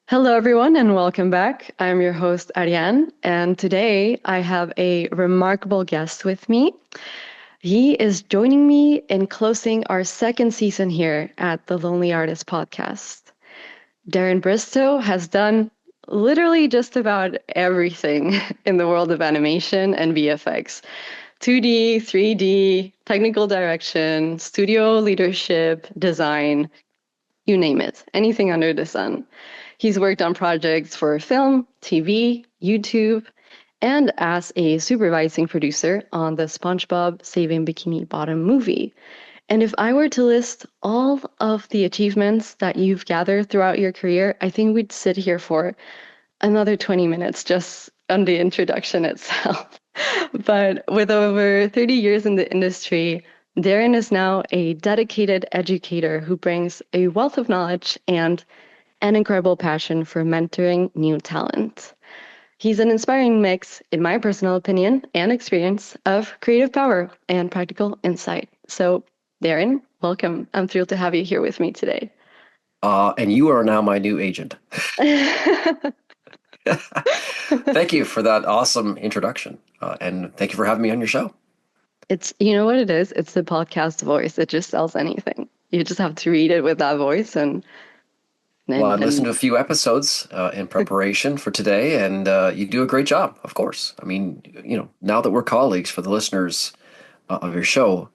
Hello, everyone, and welcome back. I'm your host, Ariane, and today I have a remarkable guest with me. He is joining me in closing our second season here at the Lonely Artist podcast. Darin Bristow has done literally just about everything in the world of animation and VFX. 2D, 3D, technical direction, studio leadership, design, you name it, anything under the sun. He's worked on projects for film, TV, YouTube, and as a supervising producer on the SpongeBob Saving Bikini Bottom movie. And if I were to list all of the achievements that you've gathered throughout your career, I think we'd sit here for another 20 minutes just on the introduction itself. But with over 30 years in the industry, Darin is now a dedicated educator who brings a wealth of knowledge and an incredible passion for mentoring new talent. He's an inspiring mix, in my personal opinion and experience, of creative power and practical insight. So, Darin, welcome. I'm thrilled to have you here with me today. And you are now my new agent. Thank you for that awesome introduction. And thank you for having me on your show. You know what it is? It's the podcast voice. It just sells anything. You just have to read it with that voice and Well, I and listened and to a few episodes in preparation for today, and you do a great job, of course. I mean, now that we're colleagues, for the listeners of your show,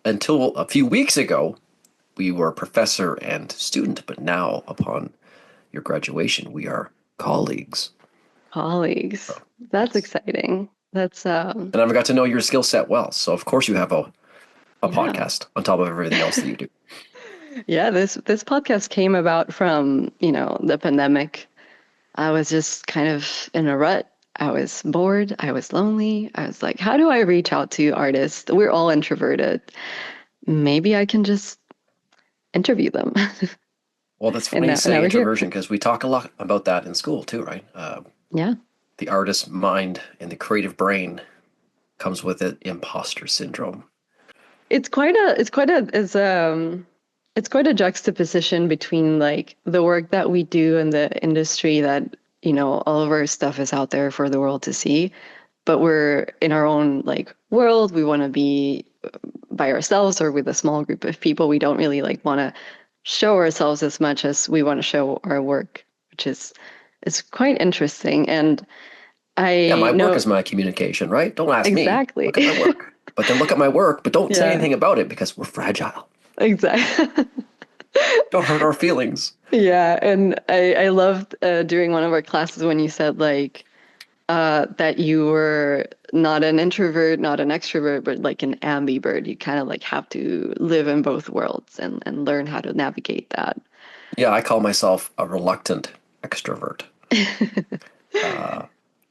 until a few weeks ago, we were professor and student, but now, upon your graduation, we are colleagues. colleagues. So, That's yes. exciting. That's And I've got to know your skill set well. So, of course, you have a yeah. podcast on top of everything else that you do. Yeah, this podcast came about from, the pandemic. I was just kind of in a rut. I was bored. I was lonely. I was like, how do I reach out to artists? We're all introverted. Maybe I can just interview them. Well, that's And funny you now say we're here. introversion because we talk a lot about that in school too, right? Yeah. The artist mind and the creative brain comes with it imposter syndrome. It's quite a juxtaposition between like the work that we do in the industry that, all of our stuff is out there for the world to see, but we're in our own like world. We want to be by ourselves or with a small group of people. We don't really like want to show ourselves as much as we want to show our work, which is quite interesting. And Yeah, I my work know is my communication, right? Don't ask me. exactly. Look at my work. But then look at my work, but don't say Yeah, anything about it because we're fragile. exactly. Don't hurt our feelings. Yeah, and I loved during one of our classes when you said like that you were not an introvert, not an extrovert, but like an ambivert. You kind of like have to live in both worlds and learn how to navigate that. Yeah, I call myself a reluctant extrovert. Uh,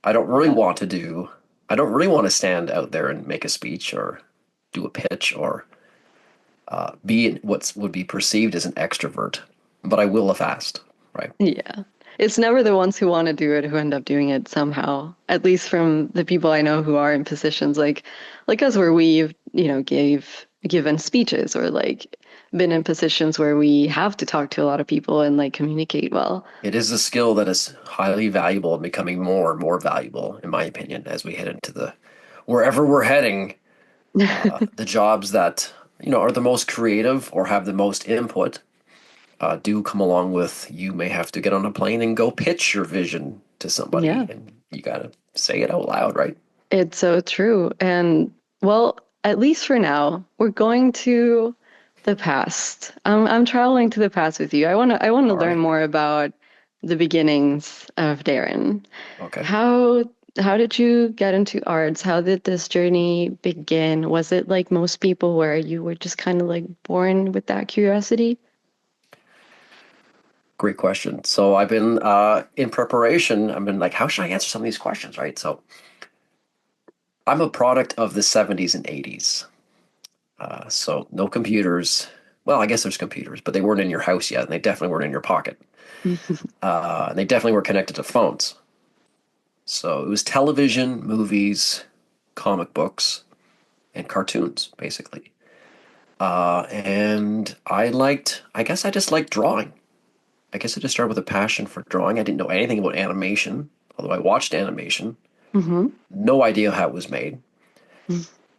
I don't really Yeah. want to do, I don't really want to stand out there and make a speech or do a pitch or be what would be perceived as an extrovert, but I will if asked, right? Yeah. It's never the ones who want to do it who end up doing it somehow. At least from the people I know who are in positions like us where we've, given speeches or like been in positions where we have to talk to a lot of people and like communicate well. It is a skill that is highly valuable and becoming more and more valuable, in my opinion, as we head into the wherever we're heading. The jobs that are the most creative or have the most input do come along with you may have to get on a plane and go pitch your vision to somebody, Yeah. and you got to say it out loud, right? It's so true. And well, at least for now, we're going to the past. I'm traveling to the past with you. I want to All learn right. more about the beginnings of Darin. Okay. How how did you get into arts? How did this journey begin? Was it like most people where you were just kind of like born with that curiosity? Great question. So I've been in preparation. I've been like, how should I answer some of these questions, right? So I'm a product of the 70s and 80s. So no computers. Well, I guess there's computers, but they weren't in your house yet, and they definitely weren't in your pocket. And they definitely were connected to phones. So it was television, movies, comic books, and cartoons, basically. And I guess I just liked drawing. I guess it just started with a passion for drawing. I didn't know anything about animation, although I watched animation. Mm-hmm. No idea how it was made.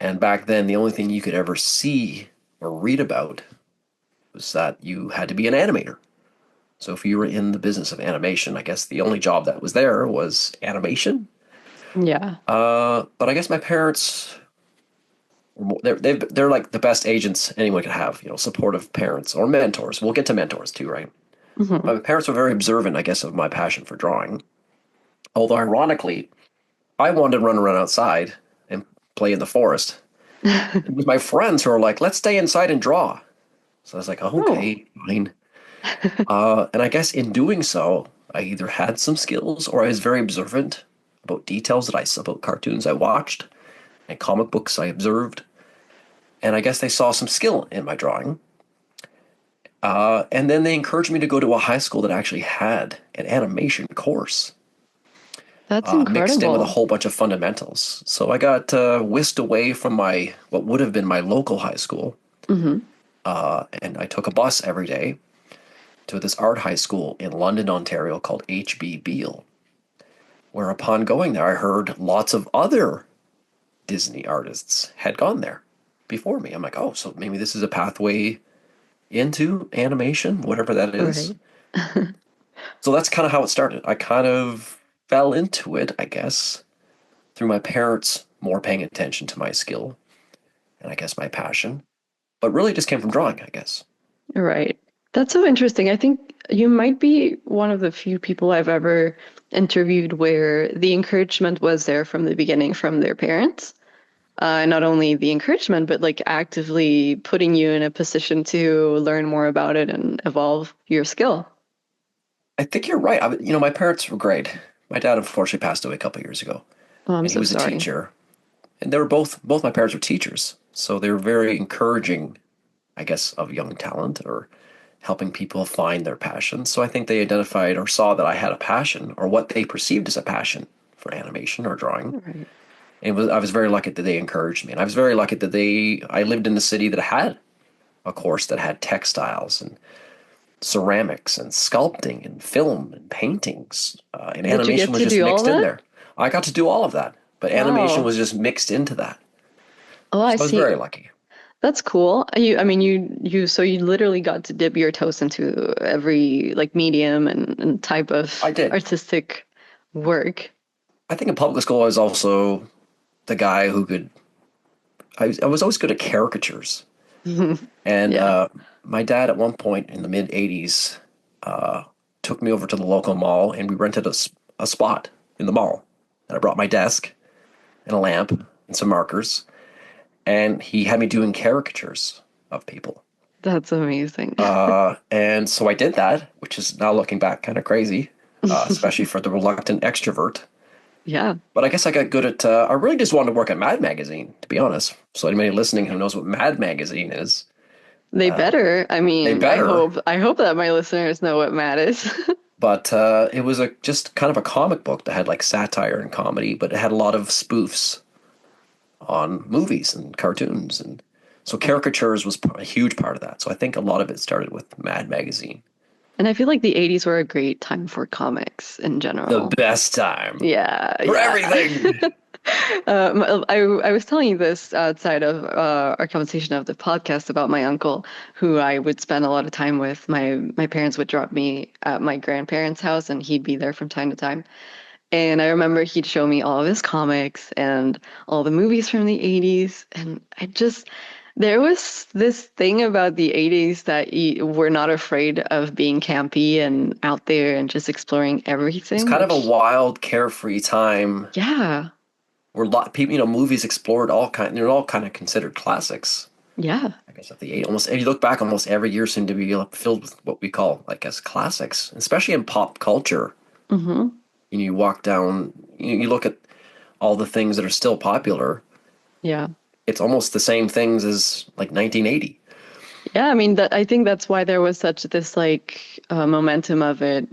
And back then, the only thing you could ever see or read about was that you had to be an animator. So if you were in the business of animation, I guess the only job that was there was animation. Yeah. But I guess my parents they're like the best agents anyone could have, supportive parents or mentors. We'll get to mentors too, right? Mm-hmm. My parents were very observant, I guess, of my passion for drawing. Although ironically, I wanted to run around outside and play in the forest. It was my friends who were like, "Let's stay inside and draw." So I was like, oh, Oh. "Okay, fine." And I guess in doing so, I either had some skills or I was very observant about details about cartoons I watched and comic books I observed. And I guess they saw some skill in my drawing. And then they encouraged me to go to a high school that actually had an animation course That's mixed in with a incredible. whole bunch of fundamentals. So I got whisked away from my what would have been my local high school, Mm-hmm. and I took a bus every day to this art high school in London, Ontario called H.B. Beale. Where upon going there, I heard lots of other Disney artists had gone there before me. I'm like, oh, so maybe this is a pathway into animation, whatever that is. Right. So that's kind of how it started. I kind of fell into it, I guess, through my parents more paying attention to my skill and I guess my passion, but really just came from drawing, I guess. Right. That's so interesting. I think you might be one of the few people I've ever interviewed where the encouragement was there from the beginning from their parents. Not only the encouragement, but like actively putting you in a position to learn more about it and evolve your skill. I think you're right. My parents were great. My dad unfortunately passed away a couple of years ago, Oh, I'm and he so was a sorry. teacher, and they were both my parents were teachers, so they were very encouraging, I guess, of young talent or helping people find their passion. So I think they identified or saw that I had a passion or what they perceived as a passion for animation or drawing. Right. I was very lucky that they encouraged me, and I was very lucky that I lived in the city that had a course that had textiles and ceramics and sculpting and film and paintings, and Did you animation get was to just do all mixed in that? there. I got to do all of that, but animation Wow. was just mixed into that. Oh, I So I was very see. lucky. That's cool. I mean, so you literally got to dip your toes into every like medium and type I of did. artistic work. I think in public school I was also the guy who could. I was always good at caricatures, and Yeah, my dad at one point in the mid '80s uh, took me over to the local mall, and we rented a spot in the mall. And I brought my desk and a lamp and some markers, and he had me doing caricatures of people. that's amazing. And so I did that, which is now looking back kind of crazy, especially for the reluctant extrovert. Yeah, But I guess I got good at. I really just wanted to work at Mad Magazine, to be honest. So anybody listening who knows what Mad Magazine is, they better. I they mean, better. I hope that my listeners know what Matt is. But it was a just kind of a comic book that had like satire and comedy, but it had a lot of spoofs on movies and cartoons, and so caricatures was a huge part of that. So I think a lot of it started with Mad Magazine. And I feel like the 80s were a great time for comics in The general. best time Yeah, for yeah. everything. I was telling you this outside of our conversation of the podcast about my uncle, who I would spend a lot of time with. My parents would drop me at my grandparents' house, and he'd be there from time to time. And I remember he'd show me all of his comics and all the movies from the 80s. And there was this thing about the 80s that you were not afraid of being campy and out there and just exploring It's everything, kind of a which, wild, carefree time yeah, where a lot of people, movies explored they're all kind of considered classics. yeah. I guess at the eight, almost, if you look back, almost every year seemed to be filled with what we call, I guess, classics, especially in pop culture. Hmm. You walk down, you look at all the things that are still popular. Yeah. It's almost the same things as like 1980. Yeah, I mean that I think that's why there was such this like momentum of it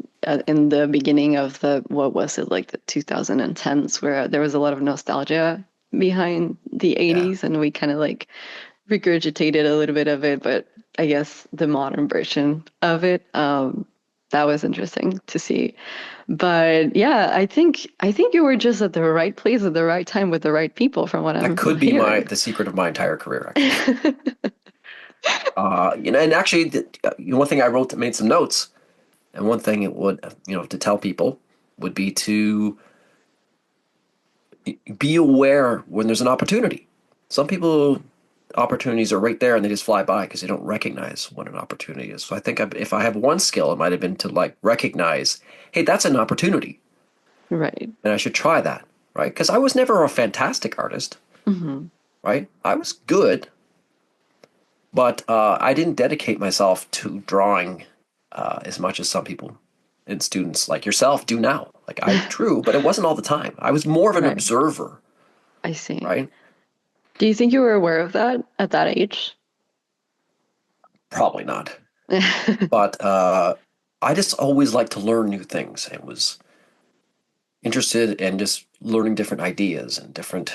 in the beginning of the what was it like the 2010s where there was a lot of nostalgia behind the Yeah. 80s and we kind of like regurgitated a little bit of it, but I guess the modern version of it that was interesting to see. But yeah, I think you were just at the right place at the right time with the right people from what That I'm could be hearing. the secret of my entire career, actually. And actually, one thing I wrote, made some notes, and one thing it would, to tell people would be to be aware when there's an opportunity. Some people, opportunities are right there and they just fly by because they don't recognize what an opportunity is. So I think if I have one skill, it might have been to like recognize, hey, that's an opportunity, Right. and I should try that, right? Because I was never a fantastic artist, Hmm. right? I was good, but I didn't dedicate myself to drawing as much as some people and students like yourself do now. Like I drew, but it wasn't all the time. I was more of an Right. observer, I see. right? Do you think you were aware of that at that age? Probably not. But I just always liked to learn new things and was interested in just learning different ideas and different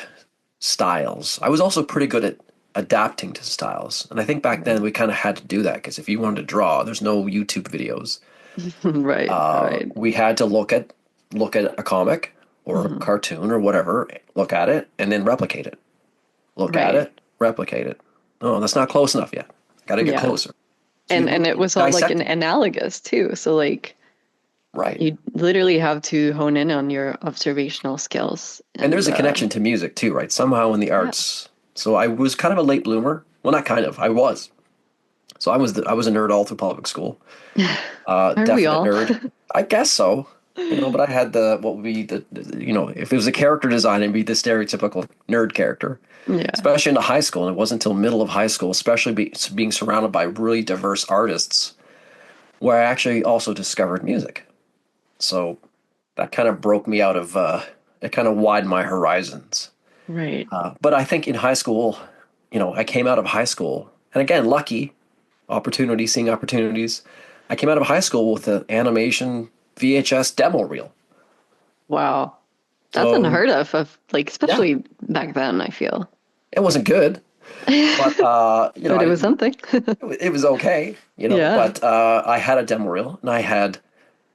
styles. I was also pretty good at adapting to styles. And I think back then we kind of had to do that because if you wanted to draw, there's no YouTube videos. Right, right. We had to look at a comic or a Hmm. cartoon or whatever, look at it and then replicate it. Look at Right. it, replicate it. Oh, that's not close enough yet. Got to get Yeah. closer. So And you it was all like an dissecting, analogous too. So like right? you literally have to hone in on your observational skills. And there's And a connection to music too, right? Somehow in the yeah. arts. So I was kind of a late bloomer. Well, not kind of. I was. So I was a nerd all through public school. Aren't we Definite all? nerd. I guess so. But I had the what would be if it was a character design, it'd be the stereotypical nerd character. Yeah. Especially into high school, and it wasn't until middle of high school, especially being surrounded by really diverse artists, where I actually also discovered music. So that kind of broke me out of it kind of widened my horizons. Right. But I think in high school, I came out of high school, and again, lucky opportunities, seeing opportunities. I came out of high school with an animation VHS demo reel. Wow. That's So unheard of like yeah, especially back then, I feel. it wasn't good, but But it was something. it was okay, Yeah. But I had a demo reel, and I had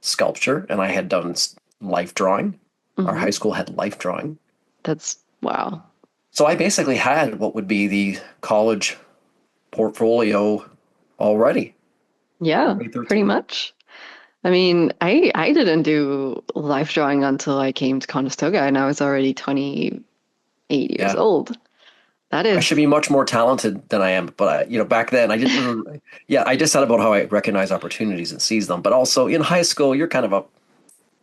sculpture, and I had done life drawing. Our high Hmm. school had life drawing, That's wow. so I basically had what would be the college portfolio already at Yeah, grade pretty 13. much. I mean, I didn't do life drawing until I came to Conestoga and I was already 28 years Yeah. old. That I should is, be much more talented than I am, but back then I didn't really, yeah, I just said about how I recognize opportunities and seize them, but also in high school, you're kind of a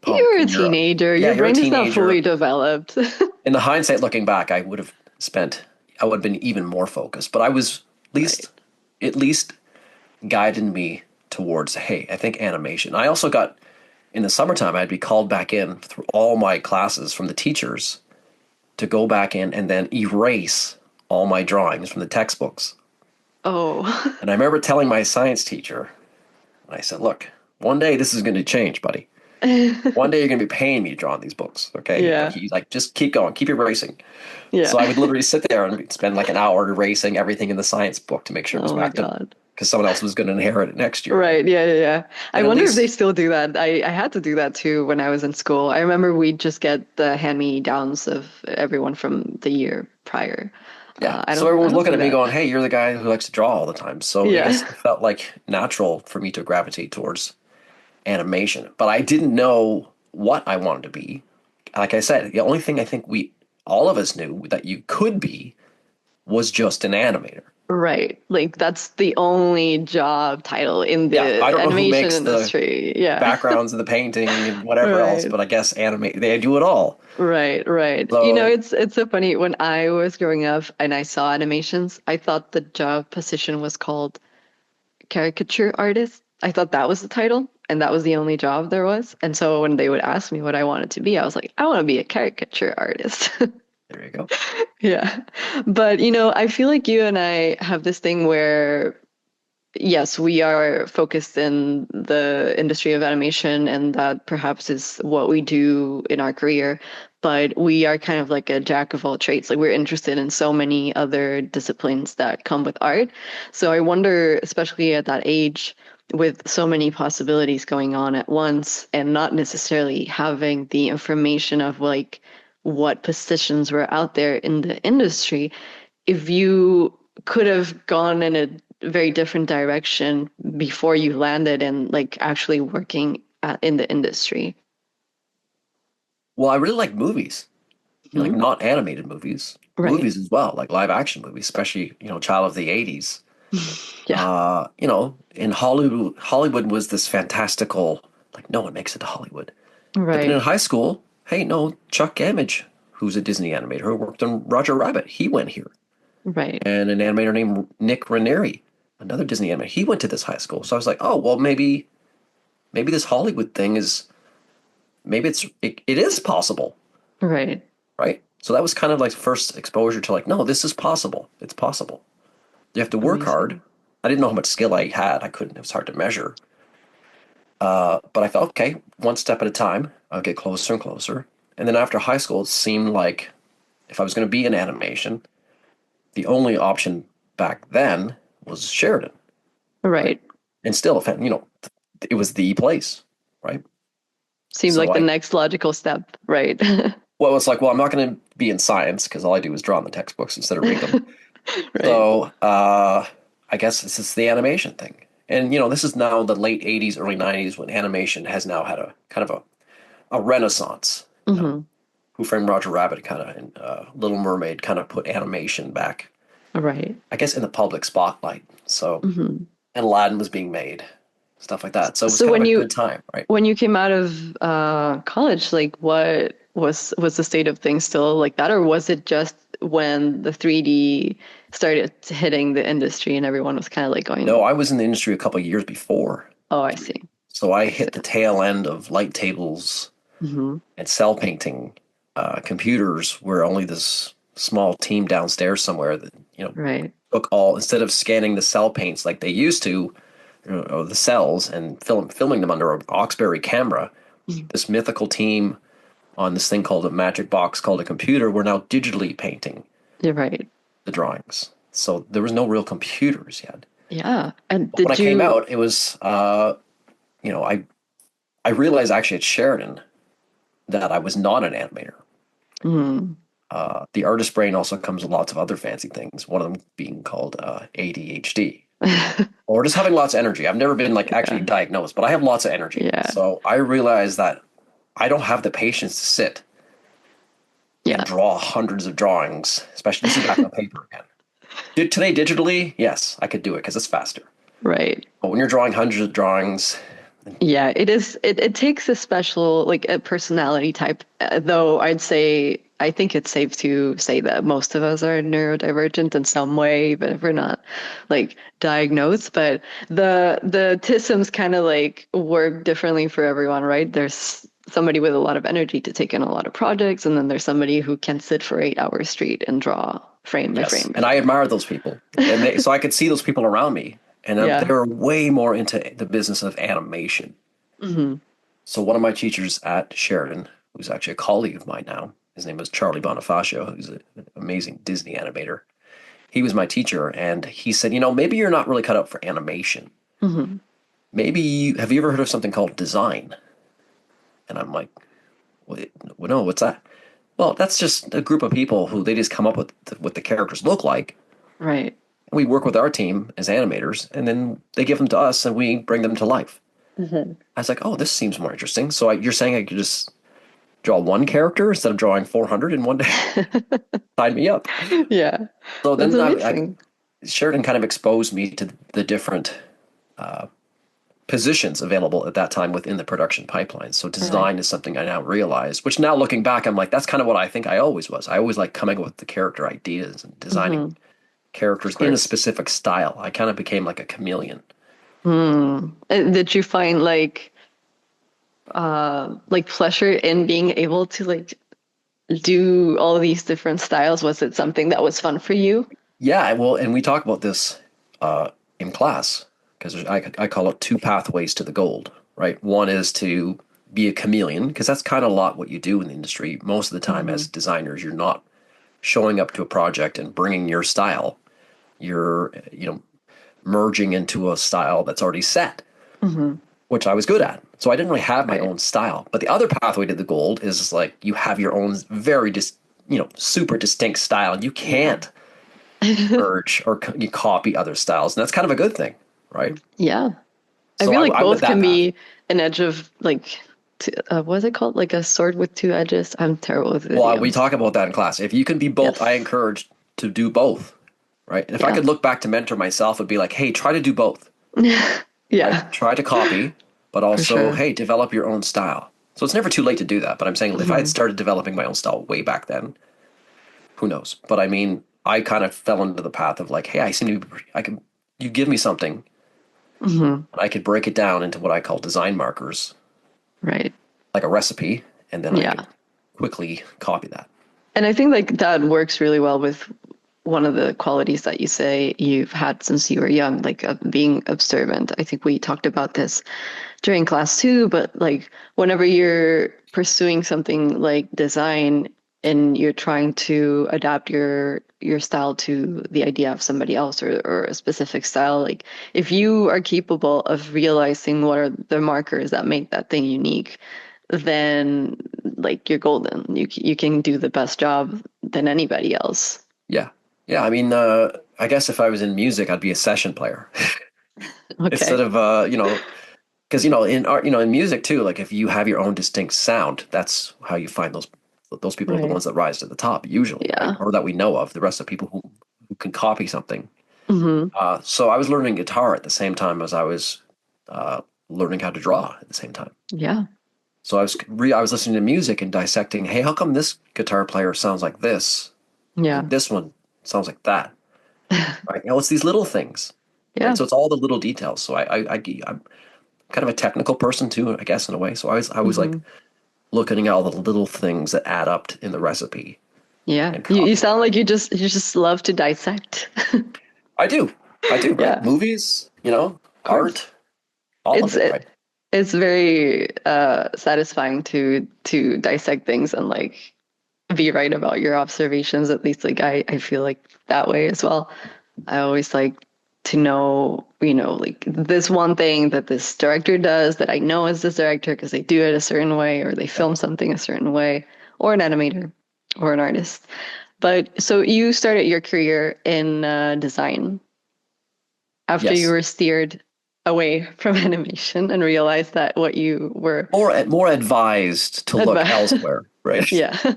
punk you're a and teenager. yeah, Your you're a brain is not fully teenager. developed. In the hindsight looking back, I would have been even more focused, but I was Right. at least guided me towards, hey, I think animation. I also got, in the summertime, I'd be called back in through all my classes from the teachers to go back in and then erase all my drawings from the textbooks. Oh, And I remember telling my science teacher, I said, look, one day this is going to change, buddy. One day you're going to be paying me to draw on these books, okay? But yeah, he's like, just keep going, keep erasing. yeah. So I would literally sit there and spend like an hour erasing everything in the science book to make sure it was Oh my back to, God. because someone else was going to inherit it next year. Right. Yeah, yeah, yeah. I And at wonder if they least, still do that. I had to do that too when I was in school. I remember we'd just get the hand-me-downs of everyone from the year prior. yeah. I So don't everyone I was don't looking see at me that. going, hey, you're the guy who likes to draw all the time. So I guess Yeah. it felt like natural for me to gravitate towards animation. But I didn't know what I wanted to be. Like I said, the only thing I think all of us knew that you could be was just an animator. Right. Like that's the only job title in Yeah, I the don't know who animation makes the industry. Yeah. backgrounds and the painting and whatever else, Right. but I guess animate they do it all. Right, right. You know, So it's so funny. When I was growing up and I saw animations, I thought the job position was called caricature artist. I thought that was the title, and that was the only job there was. And so when they would ask me what I wanted to be, I was like, I want to be a caricature artist. there you go. Yeah. But, I feel like you and I have this thing where yes, we are focused in the industry of animation, and that perhaps is what we do in our career. But we are kind of like a jack of all trades. Like we're interested in so many other disciplines that come with art. So I wonder, especially at that age, with so many possibilities going on at once and not necessarily having the information of like what positions were out there in the industry, if you could have gone in a very different direction before you landed and like actually working in the industry. Well, I really like movies, like Mhm. not animated movies, Right. movies as well, like live action movies, especially, child of the 80s. Yeah. In Hollywood was this fantastical, like no one makes it to Hollywood. But then in Right. high school, hey, no, Chuck Gamage, who's a Disney animator who worked on Roger Rabbit, he went here. Right. And an animator named Nick Ranieri, another Disney animator, he went to this high school. So I was like, oh, well, maybe this Hollywood thing is maybe it is possible, Right. right? So that was kind of like first exposure to like, no, this is possible. It's possible. You have to work hard. Amazing. I didn't know how much skill I had. I couldn't. It was hard to measure. But I thought, okay, one step at a time. I'll get closer and closer. And then after high school, it seemed like if I was going to be in animation, the only option back then was Sheridan, right? Right. And still, it was the place, right? Seemed So like the next logical step, right? well, it's like, well, I'm not going to be in science because all I do is draw in the textbooks instead of read them. Right. So I guess this is the animation thing. And, this is now the late 80s, early 90s when animation has now had a kind of a renaissance. Hmm. Who Framed Roger Rabbit kind of and Little Mermaid kind of put animation back, Right. I guess, in the public spotlight. So, Hmm. and Aladdin was being made, stuff like that. So it was So kind of a good time, right? when you came out of college, like what was the state of things still like that, or was it just when the 3D started hitting the industry and everyone was kind of like No, going, I was in the industry a couple of years before "Oh, I 3D. see." So I So, hit the tail end of light tables hmm. and cell painting computers where only this small team downstairs somewhere that, Right. took all, instead of scanning the cell paints like they used to, or the cells and filming them under an Oxbury camera, this mythical team on this thing called a magic box called a computer were now digitally painting You're right. the drawings. So there was no real computers yet. Yeah. And But when I did came you? out, it was, I realized actually at Sheridan that I was not an animator. Mm. The artist brain also comes with lots of other fancy things, one of them being called ADHD, or just having lots of energy. I've never been like actually Yeah. diagnosed, but I have lots of energy. Yeah. So I realized that I don't have the patience to sit and Yeah. draw hundreds of drawings, especially this is back on paper again. Today, digitally, yes, I could do it because it's faster. Right. But when you're drawing hundreds of drawings, Yeah, it is. It takes a special, like a personality type, though I'd say, I think it's safe to say that most of us are neurodivergent in some way, even if we're not like diagnosed. But the TISMs kind of like work differently for everyone, right? There's somebody with a lot of energy to take in a lot of projects, and then there's somebody who can sit for 8 hours straight and draw frame by yes, frame by and I frame. admire those people, and so I could see those people around me, and Yeah. they're way more into the business of animation. Hmm. So one of my teachers at Sheridan, who's actually a colleague of mine now, his name was Charlie Bonifacio, who's an amazing Disney animator. He was my teacher, and he said, maybe you're not really cut out for animation. Hmm. Have you ever heard of something called design? And I'm like, wait, no, what's that? Well, that's just a group of people who they just come up with what the characters look like. Right. We work with our team as animators, and then they give them to us, and we bring them to life. Hmm. I was like, oh, this seems more interesting. So you're saying I could just draw one character instead of drawing 400 in one day? Sign me up. Yeah, So that's then amazing. Sheridan kind of exposed me to the different positions available at that time within the production pipeline. So Right. design is something I now realize, which now looking back, I'm like, that's kind of what I think I always was. I always like coming up with the character ideas and designing Hmm. Of characters in a course. specific style. I kind of became like a chameleon. Hmm. Did you find like pleasure in being able to like do all these different styles? Was it something that was fun for you? Yeah, well, and we talk about this in class because I call it two pathways to the gold, right? One is to be a chameleon because that's kind of a lot what you do in the industry. Most of the time, Hmm. as designers, you're not showing up to a project and bringing your style. You're, merging into a style that's already set. Hmm. which I was good at. So I didn't really have my Right. own style. But the other pathway to the gold is like you have your own very super distinct style, and you Yeah. can't merge or you copy other styles, and that's kind of a good thing, right? Yeah. I So feel like I went both that can path. be an edge of like, what is it called? Like a sword with two edges. I'm terrible with Well, we idioms. talk about that in class. If you can be both, I Yes. encourage to do both, right? And if I Yeah. could look back to mentor myself, it'd be like, hey, try to do both, right? Yeah, Try to copy, but for also, sure. hey, develop your own style. So it's never too late to do that. But I'm saying if I had Hmm. started developing my own style way back then, who knows? But I mean, I kind of fell into the path of like, hey, I can, you give me something, Hmm. and I could break it down into what I call design markers, Right. like a recipe, and then I could Yeah. quickly copy that. And I think like that works really well with one of the qualities that you say you've had since you were young, like being observant. I think we talked about this during class too, but like whenever you're pursuing something like design and you're trying to adapt your style to the idea of somebody else or a specific style, like if you are capable of realizing what are the markers that make that thing unique, then like you're golden. You can do the best job than anybody else. Yeah. Yeah. I mean, I guess if I was in music, I'd be a session player instead Okay. of, because, in art, in music too, like if you have your own distinct sound, that's how you find those people are the Right. ones that rise to the top usually, right? Yeah. Or that we know of. The rest of people who can copy something. Hmm. So I was learning guitar at the same time as I was uh, learning how to draw at the same time. Yeah. So I was listening to music and dissecting. Hey, how come this guitar player sounds like this, Yeah. and this one sounds like that? Right? It's these little things, right? Yeah. So it's all the little details. So I'm kind of a technical person too, I guess in a way. So I was like Hmm. looking at all the little things that add up in the recipe Yeah. and You copying sound like them. you just love to dissect. I do, I do, right? Yeah, of Movies, course. art, all of It's it, right? it's very satisfying to dissect things and like be right about your observations. At least like I feel like that way as well. I always like to know, like this one thing that this director does that I know is this director because they do it a certain way or they Yeah. film something a certain way, or an animator or an artist. But so you started your career in design after you Yes. were steered away from animation and realized that what you were More advised to look advised. elsewhere, right? Yeah. So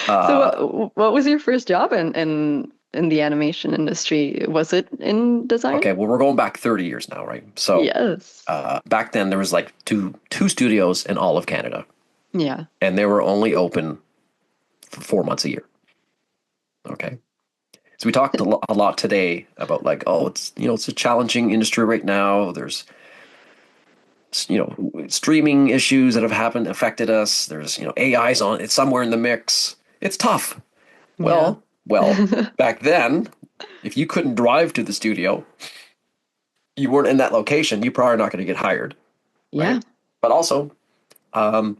Uh, what was your first job in the animation industry? Was it in design? okay, well, we're going back 30 years now, right? So Yes. back then there was like two studios in all of Canada, Yeah. and they were only open for 4 months a year. Okay, so we talked a lot today about like, oh, it's a challenging industry right now. There's streaming issues that have happened affected us. There's AI's on it's somewhere in the mix. It's tough. Yeah. Well, back then, if you couldn't drive to the studio, you weren't in that location, you probably are not going to get hired, Yeah. right? But also, um,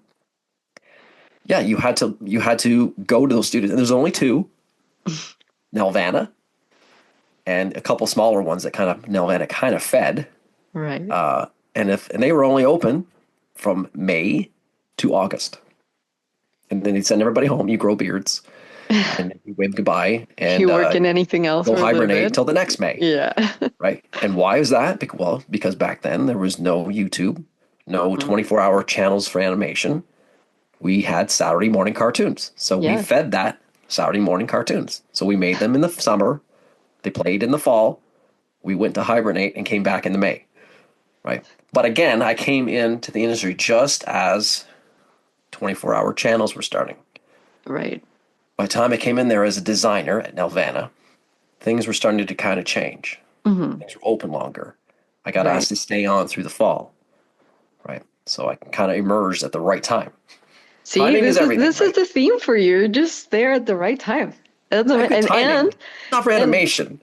yeah, you had to go to those studios, and there's only two, Nelvana, and a couple smaller ones that kind of Nelvana kind of fed, Right. and they were only open from May to August, and then they'd send everybody home. You grow beards, and you wave goodbye, and You work in anything else go for a little hibernate bit? till the next May. Yeah. Right? And why is that? Well, because back then there was no YouTube, no Mhm. 24-hour channels for animation. We had Saturday morning cartoons. So we Yeah. fed that Saturday morning cartoons. So we made them in the summer. They played in the fall. We went to hibernate and came back in the May. Right? But again, I came into the industry just as 24-hour channels were starting. Right. By the time I came in there as a designer at Nelvana, things were starting to kind of change. Hmm. Things were open longer. I got Right. asked to stay on through the fall, right? So I kind of emerged at the right time. See, Timing is this is everything, this is right? the theme for you. You're just there at the right time. I have good And timing. Not for and animation.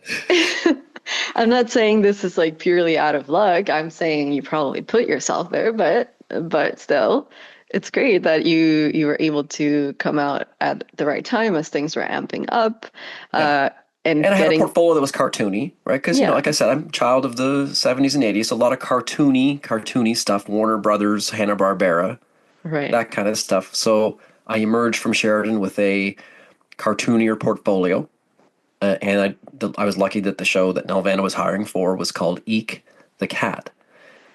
I'm not saying this is like purely out of luck. I'm saying you probably put yourself there, but still, it's great that you were able to come out at the right time as things were amping up. Yeah. Uh, and And I had a getting, portfolio that was cartoony, right? Because, yeah, like I said, I'm a child of the 70s and 80s. So a lot of cartoony stuff, Warner Brothers, Hanna-Barbera, right. that kind of stuff. So I emerged from Sheridan with a cartoonier portfolio. I was lucky that the show that Nelvana was hiring for was called Eek the Cat,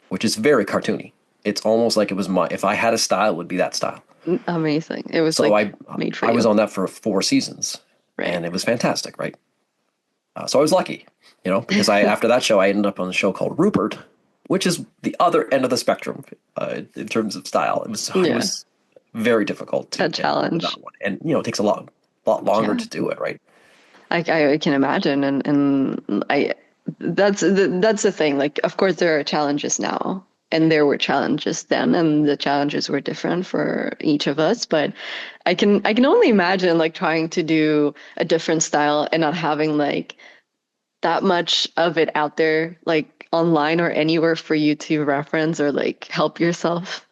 which is very cartoony. It's almost like it was if I had a style, it would be that style. Amazing. It was So like I made for I was you. on that for 4 seasons, Right. and it was fantastic, right? So I was lucky, because I after that show I ended up on a show called Rupert, which is the other end of the spectrum in terms of style. It Yeah. was very difficult to A get into challenge. that one, and it takes a lot longer Yeah. to do it, right? I can imagine. And that's the thing. Like, of course, there are challenges now. And there were challenges then, and the challenges were different for each of us. But I can only imagine like trying to do a different style and not having like that much of it out there, like online or anywhere for you to reference or like help yourself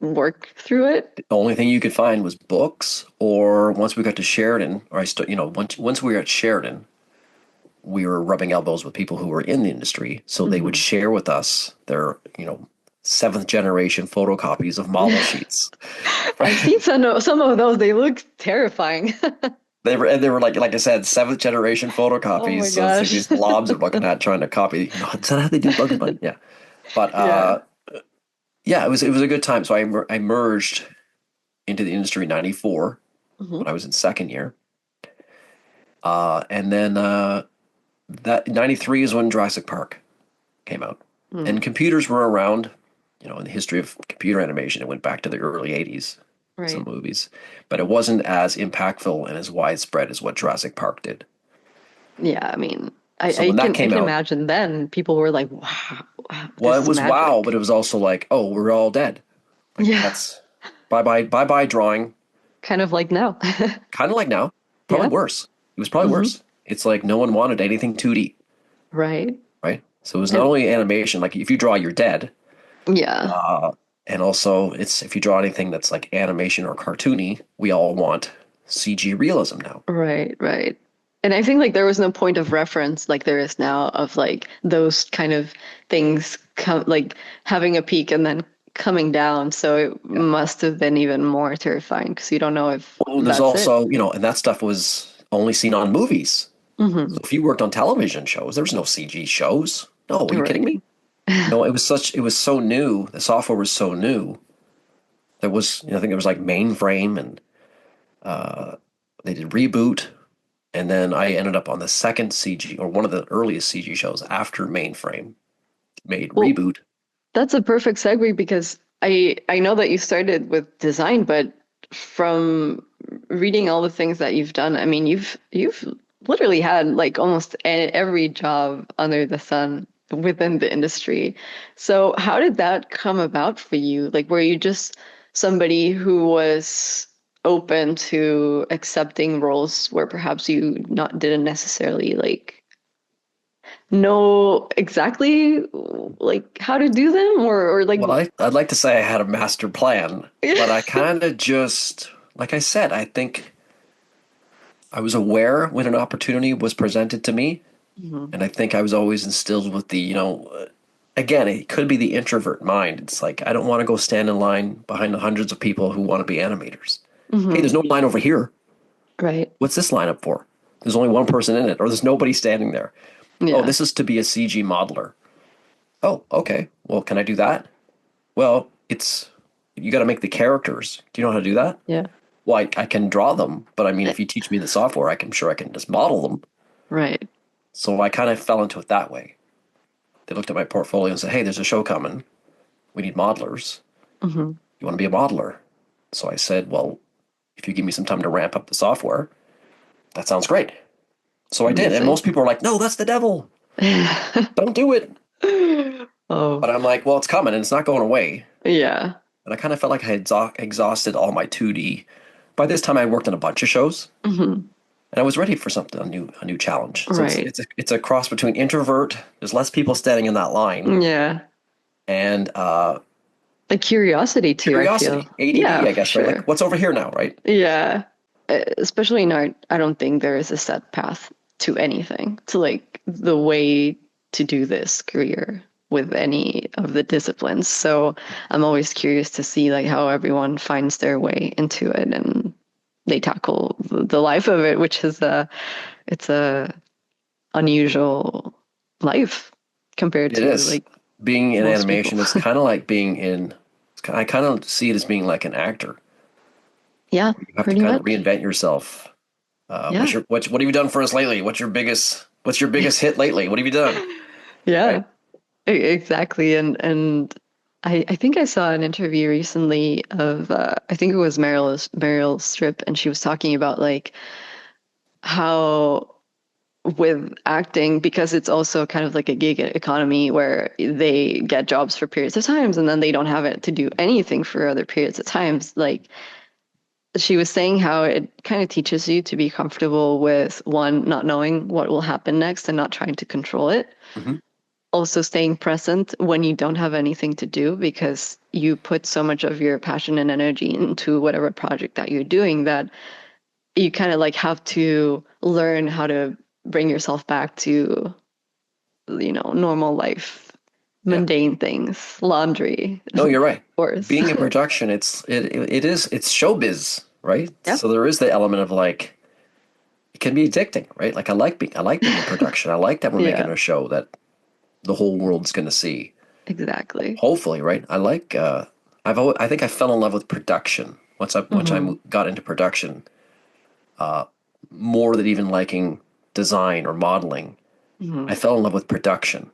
work through it. The only thing you could find was books, or once we got to Sheridan, or once we were at Sheridan, we were rubbing elbows with people who were in the industry, so they would Hmm. share with us their, seventh generation photocopies of model sheets. I've Right? seen some of those. They look terrifying. They were like I said, seventh generation Oh photocopies. my So it's like gosh. these blobs are looking at trying to copy. Is that how they do Bugs Bunny? Yeah, but Yeah. yeah, it was a good time. So I merged into the industry in '94 Hmm. when I was in second year, and then that '93 is when Jurassic Park came out, and Mm. computers were around. In the history of computer animation, it went back to the early '80s. Some Right. movies, but it wasn't as impactful and as widespread as what Jurassic Park did. Yeah, I mean, I, So I when that can I came can out, imagine then people were like, wow, wow, well, this it is was wow, but magic. it was also like, oh, we're all dead. Like Yeah, that's bye bye drawing. kind of like now. Kind of like now, probably Yeah. worse. It was probably Hmm. worse. It's like no one wanted anything 2D, Right. right? So it was not And only animation, like if you draw, you're dead. yeah. And also, it's if you draw anything that's like animation or cartoony, we all want CG realism now. Right, right. And I think like there was no point of reference like there is now of like those kind of things come like having a peak and then coming down. So it Yeah. must have been even more terrifying because you don't know if Well, there's that's it. also, and that stuff was only seen on movies. So Hmm. if you worked on television shows, there was no CG shows. No, are you kidding Right. me? It was so new. The software was so new. There was, I think there was like mainframe, and they did reboot. And then I ended up on the second CG, or one of the earliest CG shows after mainframe made Well, reboot. that's a perfect segue because I know that you started with design, but from reading all the things that you've done, I mean, you've literally had like almost every job under the sun within the industry. So how did that come about for you? Like, were you just somebody who was open to accepting roles where perhaps you not didn't necessarily like know exactly like how to do them or like Well, I'd like to say I had a master plan, but I kind of just, like I said, I think I was aware when an opportunity was presented to me. Mhm. And I think I was always instilled with again, it could be the introvert mind. It's like, I don't want to go stand in line behind the hundreds of people who want to be animators. Hey, there's Mhm. no line over here. Right. What's this line up for? There's only one person in it, or there's nobody standing there. Oh, Yeah. this is to be a CG modeler. Oh, okay. Well, can I do that? Well, you got to make the characters. Do you know how to do that? Yeah. Well, I can draw them, but I mean, Eh, if you teach me the software, I'm sure I can just model them. right. So I kind of fell into it that way. They looked at my portfolio and said, "Hey, there's a show coming. We need modelers. Hmm. You want to be a modeler?" So I said, "Well, if you give me some time to ramp up the software, that sounds great." So I did. And Amazing. most people are like, "No, that's the devil. Don't do it." Oh, But I'm like, "Well, it's coming and it's not going away." yeah. And I kind of felt like I had exhausted all my 2D. By this time, I worked on a bunch of shows, Hmm. and I was ready for something, a new challenge. So Right. it's a cross between introvert. There's less people standing in that line, Yeah. and The curiosity too, I feel. curiosity, Yeah, ADD, I for guess, right? Like, sure. what's over here now, right? Yeah. Especially in art, I don't think there is a set path. to anything, to like the way to do this career with any of the disciplines. So I'm always curious to see like how everyone finds their way into it and they tackle the life of it, which is it's a unusual life compared It to is. like Being in most people. animation, it's kind of like being in, I kind of see it as being like an actor. Yeah, You have to pretty kind of much. reinvent yourself. Yeah. What have you done for us lately? What's your biggest hit lately? What have you done? Right? Yeah, exactly. And I think I saw an interview recently of I think it was Meryl Streep, and she was talking about like how with acting, because it's also kind of like a gig economy where they get jobs for periods of times and then they don't have it to do anything for other periods of times. Like she was saying how it kind of teaches you to be comfortable with one, not knowing what will happen next and not trying to control it. Hmm. Also staying present when you don't have anything to do because you put so much of your passion and energy into whatever project that you're doing that you kind of like have to learn how to bring yourself back to, normal life, Yeah. mundane things, laundry, No, you're right. course. Being in production, it's showbiz, right? Yeah. So there is the element of like it can be addicting, right? Like I like being in production. I like that we're making Yeah, a show that the whole world's going to see. exactly. Hopefully, right? I think I fell in love with production once Hmm. got into production more than even liking design or modeling. Hmm. I fell in love with production,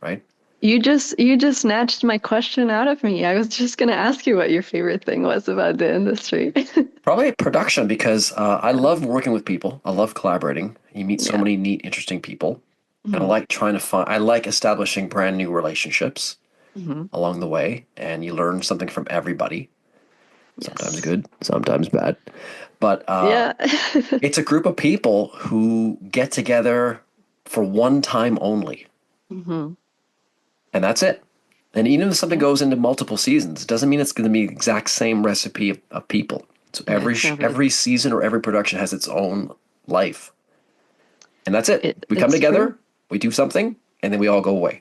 right? You just snatched my question out of me. I was just gonna ask you what your favorite thing was about the industry. Probably production because I love working with people. I love collaborating. You meet so Yeah. many neat, interesting people. And Hmm. I like establishing brand new relationships Hmm. along the way. And you learn something from everybody, sometimes Yes. good, sometimes bad. But Yeah. it's a group of people who get together for one time only. Hmm. And that's it. And even if something Yeah. goes into multiple seasons, it doesn't mean it's going to be the exact same recipe of people. So Yeah, it's never. every season or every production has its own life, and that's it. We come It's true. together, we do something, and then we all go away.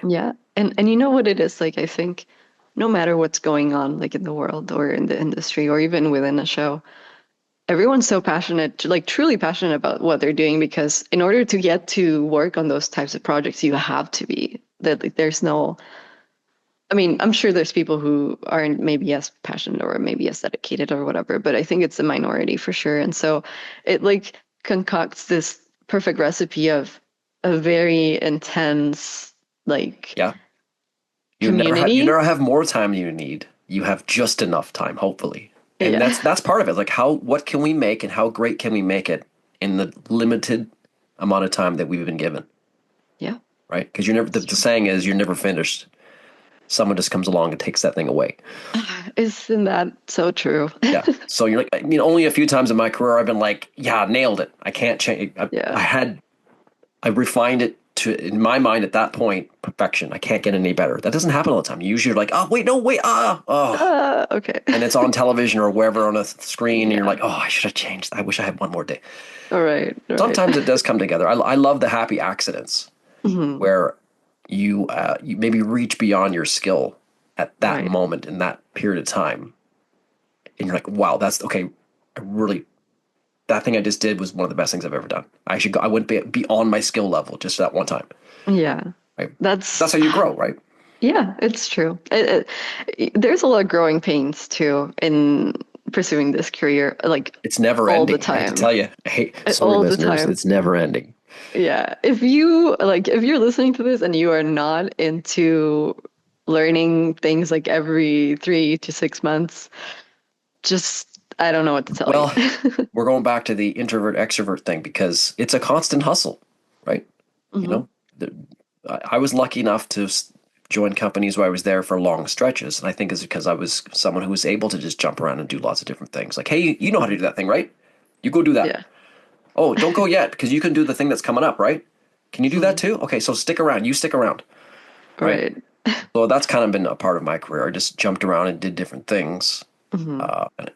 Yeah. And you know what it is like, I think no matter what's going on like in the world or in the industry or even within a show, everyone's so passionate, like truly passionate about what they're doing because in order to get to work on those types of projects, you have to be that like there's no I mean, I'm sure there's people who aren't maybe as passionate or maybe as dedicated or whatever, but I think it's a minority for sure. And so it like concocts this perfect recipe of a very intense like Yeah, you community. never have more time than you need. You have just enough time, hopefully, and Yeah. that's part of it. Like what can we make and how great can we make it in the limited amount of time that we've been given, Yeah. right? Because you're never the saying is you're never finished. Someone just comes along and takes that thing away. Isn't that so true? Yeah. So you're like, I mean, only a few times in my career I've been like, yeah, nailed it. I can't change. Yeah. I refined it to, in my mind at that point, perfection. I can't get any better. That doesn't happen all the time. Usually you're like, oh, wait, no, wait, oh. Okay. And it's on television or wherever on a screen, and you're Yeah. like, oh, I should have changed. I wish I had one more day. All right. All right. Sometimes it does come together. I love the happy accidents Hmm. where you maybe reach beyond your skill at that Right. moment in that period of time, and you're like, wow, that's okay. I really that thing I just did was one of the best things I've ever done. I went beyond my skill level just that one time. Yeah. Right. That's That's how you grow, right? Yeah, it's true. There's a lot of growing pains too in pursuing this career, like It's never all the ending. I hate to time. tell you. Hey, sorry, All the listeners, time. it's never ending. Yeah. If you're listening to this and you are not into learning things like every 3 to 6 months, just I don't know what to tell you. Well, we're going back to the introvert extrovert thing because it's a constant hustle, right? You Hmm. know, the, I was lucky enough to join companies where I was there for long stretches, and I think it's because I was someone who was able to just jump around and do lots of different things. Like, hey, you know how to do that thing, right? You go do that. Yeah. Oh, don't go yet because you can do the thing that's coming up, right? Can you do that Hmm. too? Okay, so stick around. You stick around, right? Right. So that's kind of been a part of my career. I just jumped around and did different things. Hmm.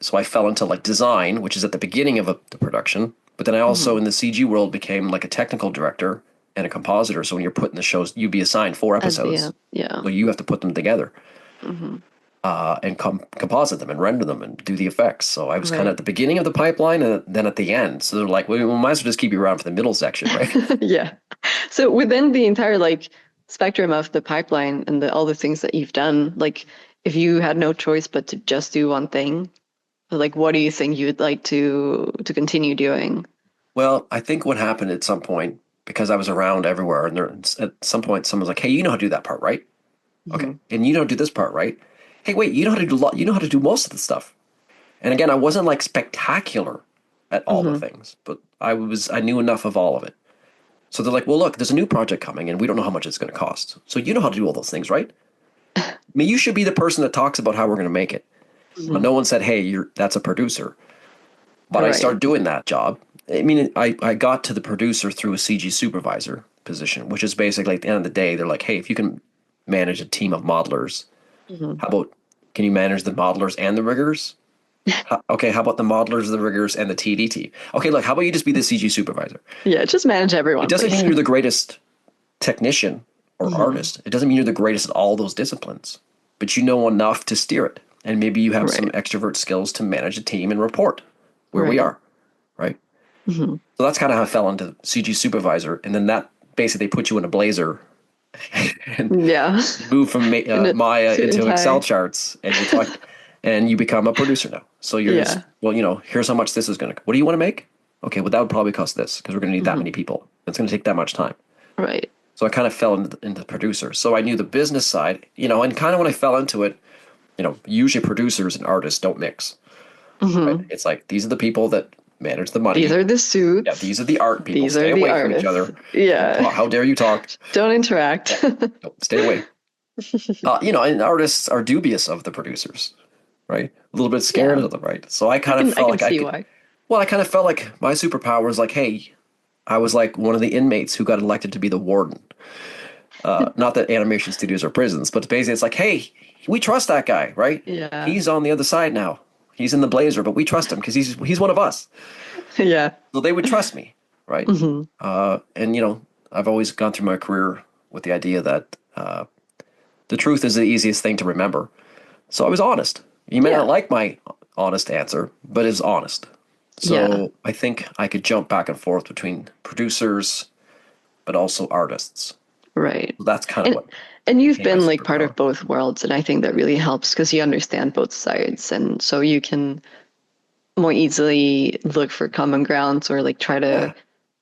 So I fell into like design, which is at the beginning of the production, But then I also, Hmm. in the CG world, became like a technical director and a compositor. So when you're putting the shows, you'd be assigned 4 episodes. Yeah. So you have to put them together Hmm. and composite them and render them and do the effects. So I was kind of Right. at the beginning of the pipeline and then at the end. So they're like, well, we might as well just keep you around for the middle section, right? Yeah. So within the entire like spectrum of the pipeline and all the things that you've done, like if you had no choice but to just do one thing, like what do you think you'd like to continue doing? Well, I think what happened at some point, because I was around everywhere, and there, at some point, someone's like, "Hey, you know how to do that part, right? Okay, Hmm. and you know how to do this part, right? Hey, wait, you know how to do you know how to do most of the stuff." And again, I wasn't like spectacular at all the Hmm. things, but I knew enough of all of it. So they're like, "Well, look, there's a new project coming, and we don't know how much it's going to cost. So you know how to do all those things, right? I mean, you should be the person that talks about how we're going to make it." But Hmm. no one said, "Hey, that's a producer." But I Right. started doing that job. I mean, I got to the producer through a CG supervisor position, which is basically at the end of the day, they're like, hey, if you can manage a team of modelers, Hmm. how about can you manage the modelers and the riggers? Okay, how about the modelers, the riggers, and the TDT? Okay, look, how about you just be the CG supervisor? Yeah, just manage It everyone, doesn't please. mean you're the greatest technician or Hmm. artist. It doesn't mean you're the greatest at all those disciplines, but you know enough to steer it. And maybe you have some Right. extrovert skills to manage a team and report where we Right. are, right? Hmm. So that's kind of how I fell into CG supervisor, and then that basically they put you in a blazer and Yeah. you move from In a Maya suit and into Excel tie. charts, and you talk, and you become a producer now. So you're just Yeah. well, here's how much this is going to. What do you want to make? Okay, well that would probably cost this because we're going to need that Hmm. many people. It's going to take that much time. Right. So I kind of fell into producer. So I knew the business side, and kind of when I fell into it, usually producers and artists don't mix. Right? Hmm. It's like these are the people that manage the These money. are the Yeah, suits. these are the art people. These are Stay the away from each artists. other. Don't Yeah. talk. How dare you talk? Don't Yeah, interact. no, stay away. And artists are dubious of the producers, right? A little bit scared Yeah. of them, right? So I I kind of can I felt can like I see could. why. Well, I kind of felt like my superpower was like, hey, I was like one of the inmates who got elected to be the warden. Not that animation studios are prisons, but basically it's like, hey, we trust that guy, right? Yeah. He's on the other side now. He's in the blazer, but we trust him because he's one of us. Yeah. So they would trust me, right? Hmm. And I've always gone through my career with the idea that the truth is the easiest thing to remember. So I was honest. You may not Yeah. like my honest answer, but it's honest. Yeah. So I think I could jump back and forth between producers, but also artists. Right. So that's kind of And what and you've became my been like part superpower. of both worlds, and I think that really helps because you understand both sides, and so you can more easily look for common grounds or like try to, Yeah.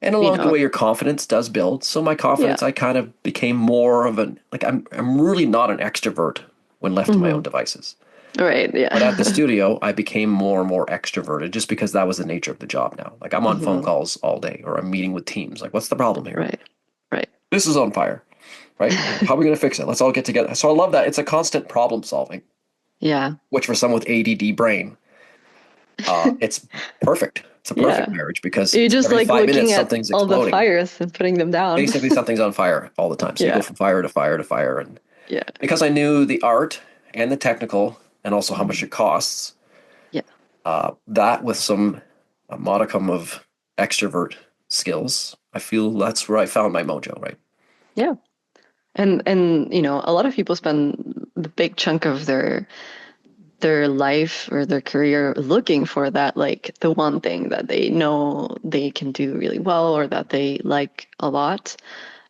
And you along the know, way, your confidence does build. So my yeah. confidence, I kind of became more of an like I'm really not an extrovert when left to my Hmm. own devices. Right. But at the Yeah. studio, I became more and more extroverted just because that was the nature of the job now. Like I'm on phone Hmm. calls all day or I'm meeting with teams. Like, what's the problem here? Right. Right. This is on fire, right? How are we going to fix it? Let's all get together. So I love that. It's a constant problem solving, Yeah. which for someone with ADD brain, it's perfect. It's a perfect Yeah. marriage because You're just every like 5 minutes looking at something's all the exploding. fires and putting them down. Basically, something's on fire all the time. So you go Yeah. from fire to fire to fire. And Yeah. because I knew the art and the technical and also how much Mhm. it costs, Yeah. that with a modicum of extrovert skills, I feel that's where I found my mojo, right? Yeah. And a lot of people spend the big chunk of their life or their career looking for that, like the one thing that they know they can do really well or that they like a lot.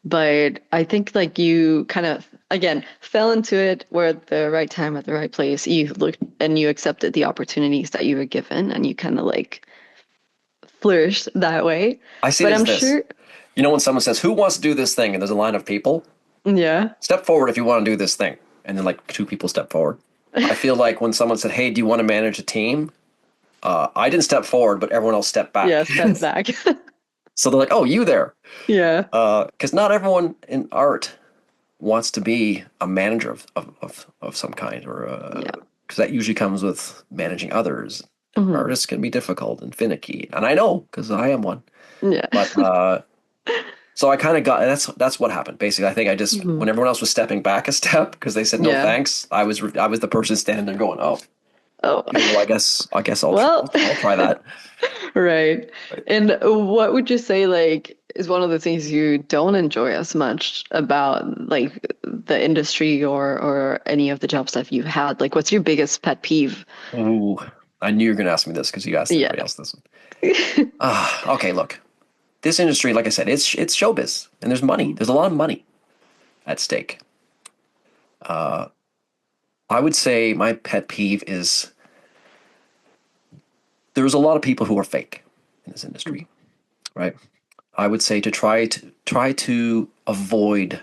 But I think like you kind of again fell into it where at the right time at the right place. You looked and you accepted the opportunities that you were given and you kind of like flourished that way. I see it But as I'm this. sure, When someone says, "Who wants to do this thing?" and there's a line of people, yeah. step forward if you want to do this thing. And then like two people step forward. I feel like when someone said, "Hey, do you want to manage a team?" I didn't step forward, but everyone else stepped Yeah, back. step back. So they're like, "Oh, you there?" Yeah. Because not everyone in art wants to be a manager of some kind, or Yeah. because that usually comes with managing others. And Hmm. artists can be difficult and finicky, and I know because I am one. Yeah. But so I kind of got that's what happened. Basically, I think I just Hmm. when everyone else was stepping back a step because they said no Yeah. thanks, I was the person standing there going, "Oh." Oh, Okay, well, I guess well, I'll try that. right. Right. And what would you say like is one of the things you don't enjoy as much about like the industry or any of the jobs that you've had? Like, what's your biggest pet peeve? Ooh, I knew you were going to ask me this because you asked Yeah. everybody else this one. Okay, look, this industry, like I said, it's showbiz, and there's money. There's a lot of money at stake. I would say my pet peeve is there's a lot of people who are fake in this industry, right? I would say to try to avoid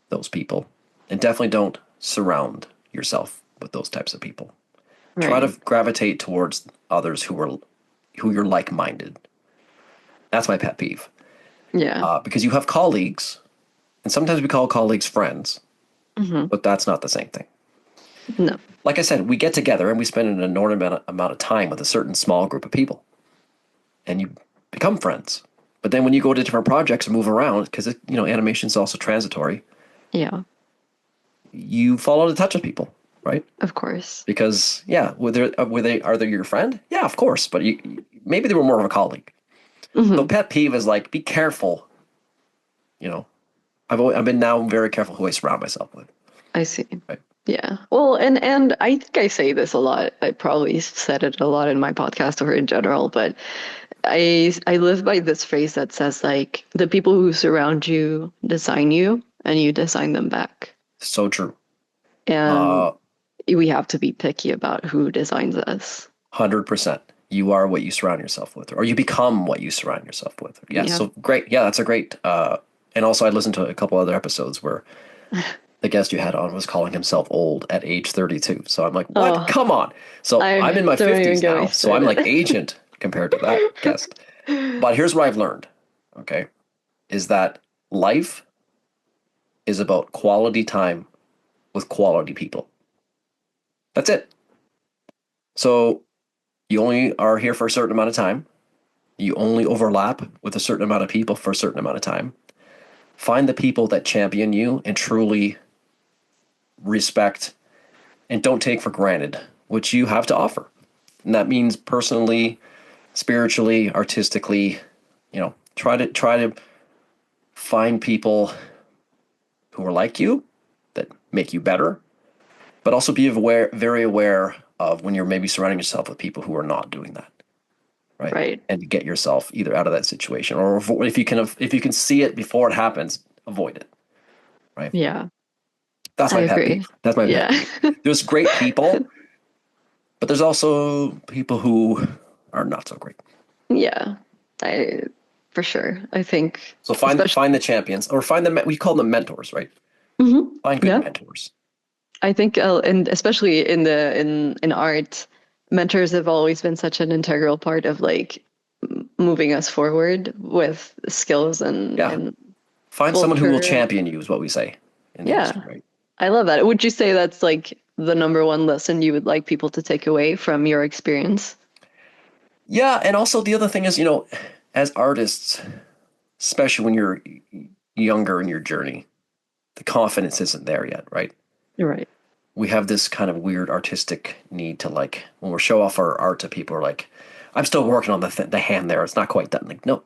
those people, and definitely don't surround yourself with those types of people. Try to Right. gravitate towards others who you're like-minded. That's my pet peeve. Yeah. Because you have colleagues, and sometimes we call colleagues friends, Hmm. but that's not the same thing. No. Like I said, we get together and we spend an inordinate amount of time with a certain small group of people, and you become friends. But then when you go to different projects and move around, because animation is also transitory, Yeah, you fall out of touch with people, right? of course. Because yeah, are they your friend? Yeah, of course, but maybe they were more of a colleague. So Hmm. pet peeve is like be careful. You know, I've been now very careful who I surround myself with. I see. Right? Yeah. Well, and I think I say this a lot. I probably said it a lot in my podcast or in general, but I live by this phrase that says like the people who surround you design you and you design them back. So true. And Uh, we have to be picky about who designs us. 100%. You are what you surround yourself with, or you become what you surround yourself with. Yeah. Yeah. So great. Yeah, that's a great. And also, I listened to a couple other episodes where the guest you had on was calling himself old at age 32. So I'm like, what? Oh, Come on. So I'm I in my don't even 50s get me now. So I'm started. like ancient compared to that guest. But here's what I've learned, okay, is that life is about quality time with quality people. That's it. So you only are here for a certain amount of time. You only overlap with a certain amount of people for a certain amount of time. Find the people that champion you and truly respect and don't take for granted what you have to offer. And that means personally, spiritually, artistically, try to find people who are like you that make you better, but also be aware, very aware of when you're maybe surrounding yourself with people who are not doing that, right? Right. And to get yourself either out of that situation, or if you can see it before it happens, avoid it, right? Yeah, That's I my pet agree. peeve. That's my pet Yeah. peeve. There's great people, but there's also people who are not so great. Yeah. I for sure. I think So find especially find the champions, or find them. We call them mentors, right? Mhm. Find good Yeah. mentors. I think and especially in art, mentors have always been such an integral part of like moving us forward with skills Yeah, and find someone who will culture. champion you, is what we say in the Yeah. industry, right? I love that. Would you say that's like the number one lesson you would like people to take away from your experience? Yeah, and also the other thing is, as artists, especially when you're younger in your journey, the confidence isn't there yet, right? You're right. We have this kind of weird artistic need to like when we show off our art to people, are like, I'm still working on the hand there. It's not quite done. Like, no,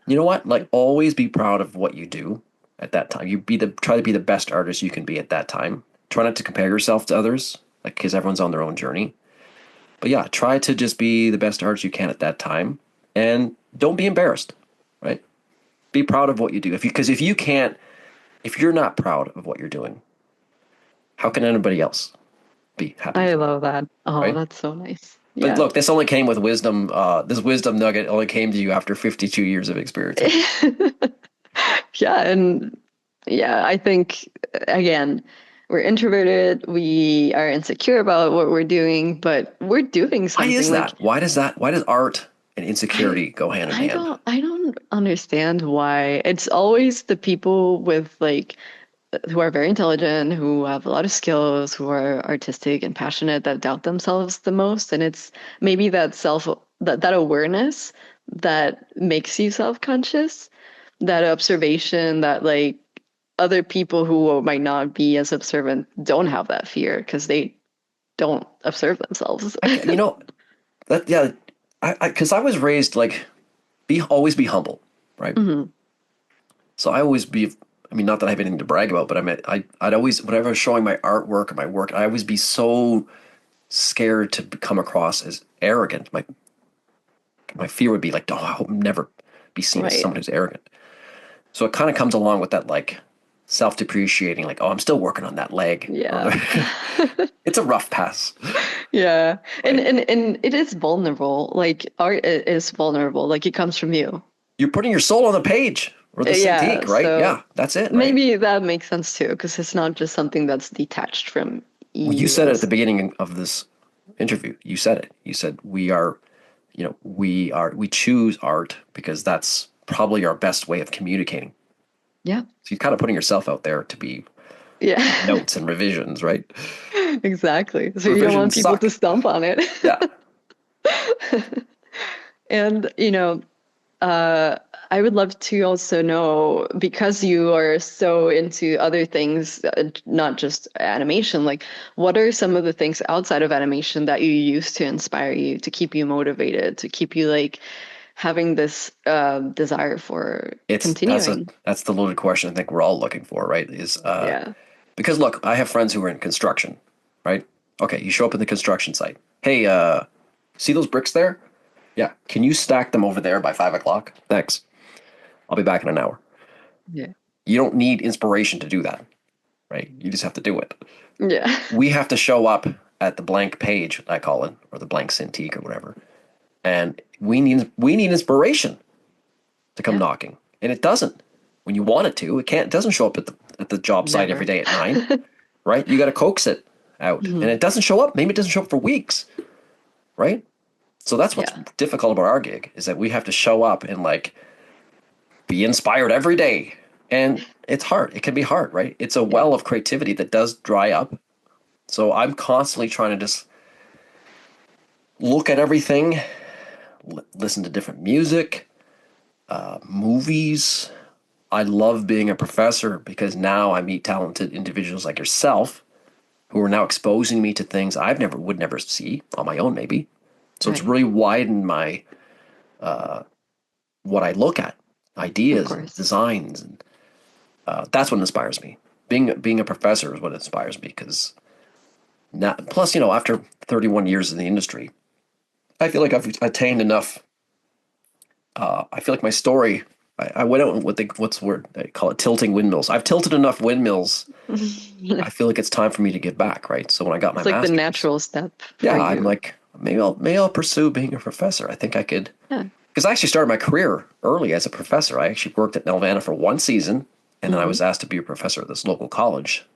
you know what? Like, always be proud of what you do at that time. Try to be the best artist you can be at that time. Try not to compare yourself to others, like because everyone's on their own journey. But yeah, try to just be the best artist you can at that time, and don't be embarrassed, right? Be proud of what you do. Because if you're not proud of what you're doing, how can anybody else be happy I for you, love that. Oh, right? that's so nice. But Yeah. look, this only came with wisdom. This wisdom nugget only came to you after 52 years of experience. Yeah, and yeah, I think again, we're introverted, we are insecure about what we're doing, but we're doing Why something is like that? Why does that? Why does art and I insecurity go hand in I hand? don't understand why. It's always the people with like who are very intelligent, who have a lot of skills, who are artistic and passionate that doubt themselves the most. And it's maybe that awareness that makes you self-conscious, that observation that like other people who might not be as observant don't have that fear because they don't observe themselves. You know, that, yeah, because I was raised like, always be humble, right? Hmm. So I always be, I mean, not that I have anything to brag about, but I'd always, whenever I was showing my artwork or my work, I always be so scared to come across as arrogant. My fear would be like, oh, I hope never be seen as Right. someone who's arrogant. So it kind of comes along with that like self-depreciating, like, oh, I'm still working on that leg. Yeah. It's a rough pass, Yeah. And, right? and it is vulnerable. Like art is vulnerable. Like it comes from you. You're putting your soul on the page or the Yeah. Cintiq, right? So Yeah, that's it, right? maybe that makes sense too, because it's not just something that's detached from Well, you you. said it at the beginning of this interview. You said it. You said we choose art because that's probably our best way of communicating. Yeah. So you're kind of putting yourself out there to be Yeah. notes and revisions, right? Exactly. So you don't want Revisions people to suck. stomp on it. Yeah. And, uh, I would love to also know, because you are so into other things, not just animation, like what are some of the things outside of animation that you use to inspire you, to keep you motivated, to keep you like having this desire for It's continuing? that's the loaded question I think we're all looking for, right? Is Yeah. because look, I have friends who are in construction, right? Okay, you show up at the construction site. Hey, see those bricks there? Yeah. Can you stack them over there by 5 o'clock? Thanks. I'll be back in an hour. Yeah. You don't need inspiration to do that, right? You just have to do it. Yeah. We have to show up at the blank page, I call it, or the blank Cintiq or whatever, and we need inspiration to come Yeah. knocking, and it doesn't. When you want it to, it can't. It doesn't show up at the job site every Never. day at 9, right? You got to coax it out, and Hmm. it doesn't show up. Maybe it doesn't show up for weeks, right? So that's what's Yeah. difficult about our gig is that we have to show up and like be inspired every day, and it's hard. It can be hard, right? It's a Yeah. well of creativity that does dry up. So I'm constantly trying to just look at everything, listen to different music, movies. I love being a professor because now I meet talented individuals like yourself who are now exposing me to things I've never would never see on my own, maybe. So it's Right. really widened my what I look at, Of ideas and course. designs, and that's what inspires me. Being a professor is what inspires me because now, plus after 31 years in the industry, I feel like I've attained enough. I feel like my story. I went out with what's the word? They call it tilting windmills. I've tilted enough windmills. I feel like it's time for me to give back, right? So when I got my It's like the master's, natural step for yeah, I'm you. like maybe I'll pursue being a professor. I think I could Yeah. because I actually started my career early as a professor. I actually worked at Nelvana for one season, and then I Hmm. was asked to be a professor at this local college.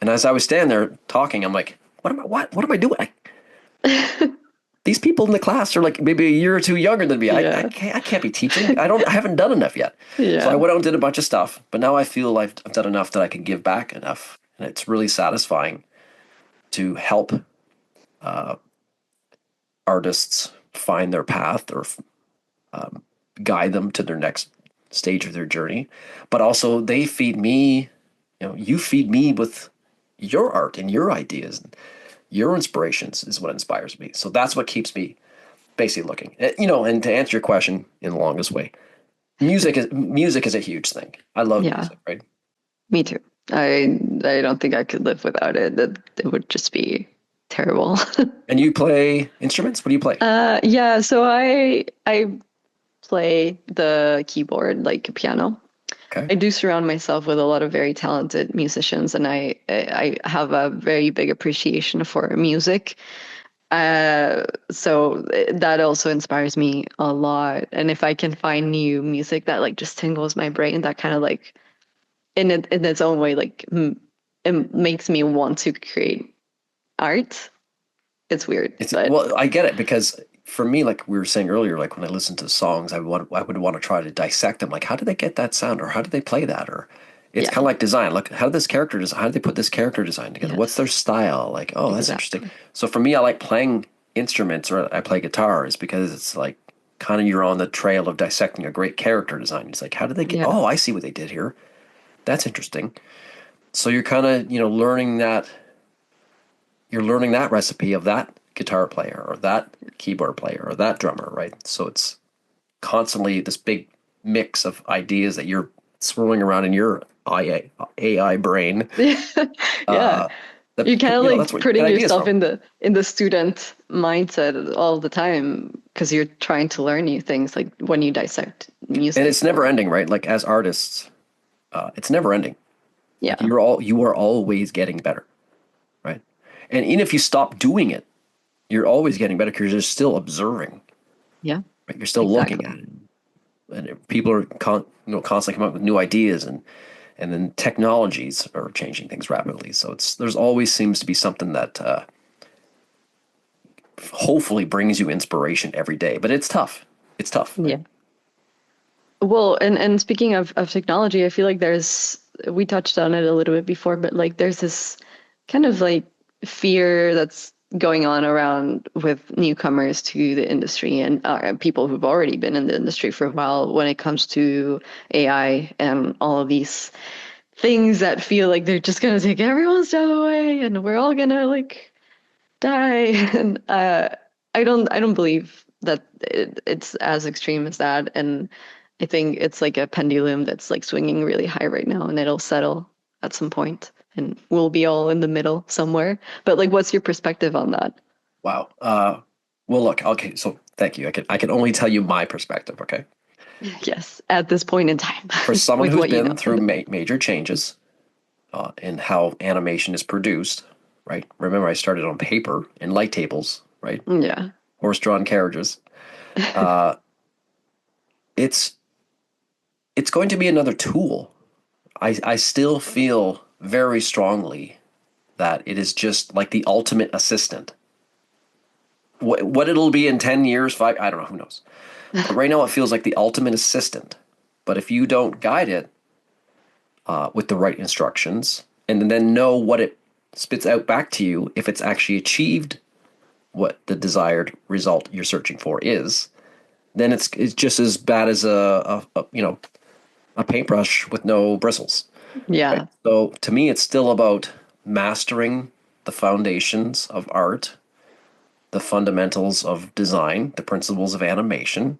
And as I was standing there talking, I'm like, what am I doing? These people in the class are like maybe a year or two younger than me. Yeah. I can't be teaching. I haven't done enough yet. So I Yeah. went out and did a bunch of stuff, but now I feel I've done enough that I can give back enough, and it's really satisfying to help artists find their path or guide them to their next stage of their journey. But also, they feed me. You feed me with your art and your ideas, and your inspirations is what inspires me. So that's what keeps me basically looking. And to answer your question in the longest way, music is a huge thing. I love Yeah. music, right? Me too. I don't think I could live without it. That it would just be terrible. And you play instruments? What do you play? Yeah, so I play the keyboard like piano. Okay. I do surround myself with a lot of very talented musicians, and I have a very big appreciation for music. So that also inspires me a lot. And if I can find new music that like just tingles my brain, that kind of like in its own way, like it makes me want to create art. It's weird, It's but well, I get it because for me, like we were saying earlier, like when I listen to songs, I would want to try to dissect them. Like, how did they get that sound, or how did they play that, or it's yeah, kind of like design. Look, how did this character design? How did they put this character design together? What's their yes, style? Like, oh, that's interesting. exactly. So for me, I like playing instruments or I play guitar is because it's like kind of you're on the trail of dissecting a great character design. It's like, how did they get? Yeah, Oh, I see what they did here. That's interesting. So you're kind of learning that you're learning that recipe of that guitar player or that keyboard player or that drummer, right? So it's constantly this big mix of ideas that you're swirling around in your AI brain. Yeah. Uh, that You're kind of that's like where you get putting ideas yourself from. in the student mindset all the time because you're trying to learn new things, like when you dissect And music it's never or ending, right? Like as artists, it's never ending. Like yeah. you are always getting better, right? And even if you stop doing it, you're always getting better because you're still observing, Yeah, right? You're still looking exactly. at it, and people are constantly coming up with new ideas, and then technologies are changing things rapidly. So there's always seems to be something that hopefully brings you inspiration every day. But it's tough. It's tough, right? Yeah. Well, and speaking of technology, I feel like we touched on it a little bit before, but like there's this kind of like fear that's going on around with newcomers to the industry and people who've already been in the industry for a while when it comes to AI and all of these things that feel like they're just gonna take everyone's job away and we're all gonna like die. And I don't believe that it's as extreme as that. And I think it's like a pendulum that's like swinging really high right now, and it'll settle at some point, and we'll be all in the middle somewhere. But like, what's your perspective on that? Wow. Well, look. Okay. So thank you. I can only tell you my perspective. Okay. Yes, at this point in time, For someone with who's what you know. been through major changes in how animation is produced, right? Remember, I started on paper and light tables, right? Yeah. Horse-drawn carriages. Uh, it's it's going to be another tool. I still feel very strongly that it is just like the ultimate assistant. What it'll be in 10 years, five, I don't know, who knows. But right now it feels like the ultimate assistant. But if you don't guide it with the right instructions and then know what it spits out back to you, if it's actually achieved what the desired result you're searching for is, then it's just as bad as a paintbrush with no bristles. Right. Yeah. So to me, it's still about mastering the foundations of art, the fundamentals of design, the principles of animation.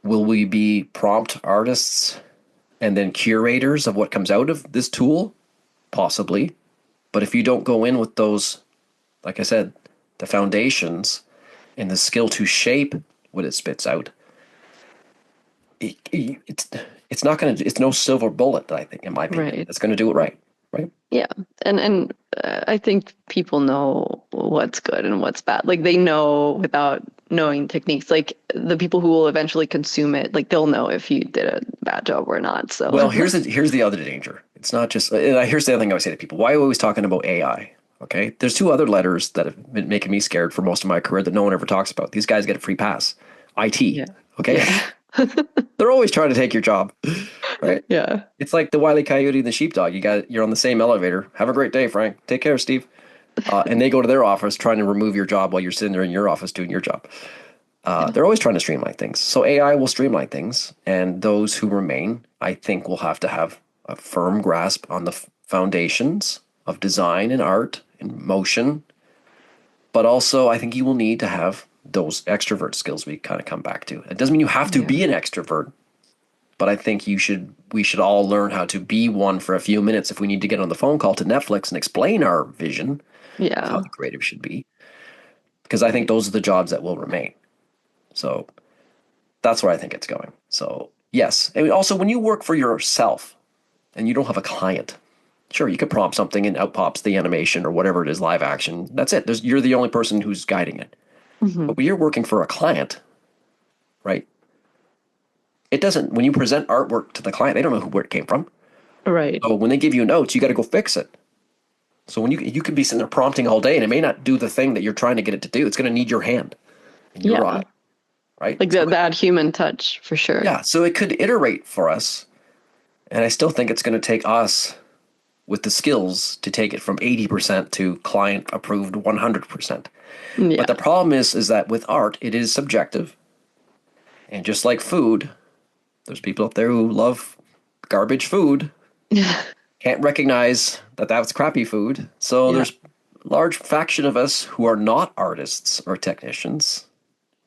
Will we be prompt artists and then curators of what comes out of this tool? Possibly. But if you don't go in with those, like I said, the foundations and the skill to shape what it spits out, it's it's not going to, it's no silver bullet, I think, in my opinion, Right. that's going to do it right. Right. Yeah, and I think people know what's good and what's bad. Like they know without knowing techniques. Like the people who will eventually consume it, like they'll know if you did a bad job or not. So Well, here's the other danger. It's not just. Here's the other thing I would say to people: why are we always talking about AI? Okay, there's two other letters that have been making me scared for most of my career that no one ever talks about. These guys get a free pass. IT. yeah, Okay, yeah, they're always trying to take your job, right? yeah, It's like the Wile E. Coyote and the sheepdog. You're on the same elevator. Have a great day, Frank. Take care, Steve. And they go to their office trying to remove your job while you're sitting there in your office doing your job. yeah, They're always trying to streamline things. So AI will streamline things, and those who remain, I think, will have to have a firm grasp on the foundations of design and art and motion. But also, I think you will need to have those extrovert skills we kind of come back to. It doesn't mean you have to yeah, be an extrovert, but I think we should all learn how to be one for a few minutes if we need to get on the phone call to Netflix and explain our vision of how yeah, the creative should be. Because I think those are the jobs that will remain. So that's where I think it's going. So yes, and also when you work for yourself and you don't have a client, sure you could prompt something and out pops the animation or whatever it is, live action. That's it. You're the only person who's guiding it. hmm But when you're working for a client, right? It doesn't. When you present artwork to the client, they don't know where it came from. right, So when they give you notes, you got to go fix it. So when you could be sitting there prompting all day and it may not do the thing that you're trying to get it to do. It's going to need your hand and your eye, yeah, right? like So that human touch for sure. yeah, so it could iterate for us, and I still think it's going to take us with the skills to take it from 80% to client approved 100%. But Yeah, the problem is that with art, it is subjective. And just like food, there's people out there who love garbage food, can't recognize that that's crappy food. So yeah, there's large faction of us who are not artists or technicians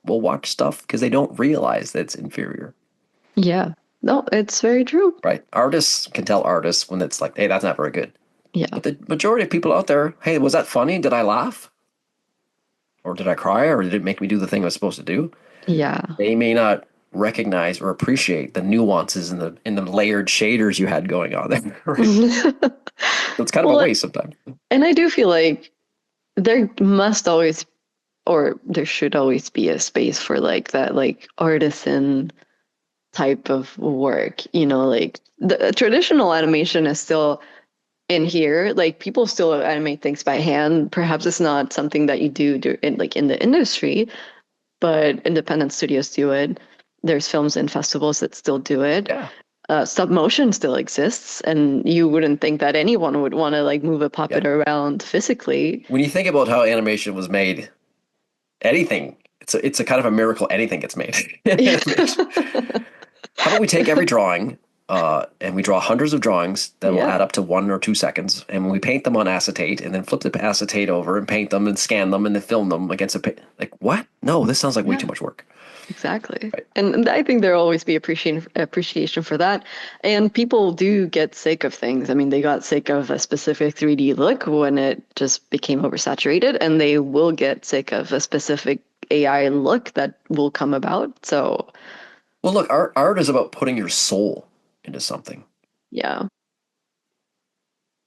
will watch stuff because they don't realize that it's inferior. Yeah. No, it's very true. Right? Artists can tell artists when it's like, hey, that's not very good. Yeah. But the majority of people out there, hey, was that funny? Did I laugh? Or did I cry? Or did it make me do the thing I was supposed to do? Yeah. They may not recognize or appreciate the nuances in the layered shaders you had going on there. Right? So it's kind of a Well, waste sometimes. and I do feel like there must always, or there should always be a space for like that, like artisan type of work. Like the traditional animation is still in here. Like people still animate things by hand. Perhaps it's not something that you do in the industry, but independent studios do it. There's films and festivals that still do it. Yeah. Stop motion still exists, and you wouldn't think that anyone would want to like move a puppet Yeah. around physically. When you think about how animation was made, anything, it's a kind of a miracle anything gets made in animation. How about we take every drawing and we draw hundreds of drawings that will Yeah. add up to 1 or 2 seconds, and we paint them on acetate and then flip the acetate over and paint them and scan them and then film them against like what? No, this sounds like way Yeah. too much work. Exactly. Right. And I think there'll always be appreciation for that. And people do get sick of things. I mean, they got sick of a specific 3D look when it just became oversaturated, and they will get sick of a specific AI look that will come about. So, Well, look, art is about putting your soul into something. yeah.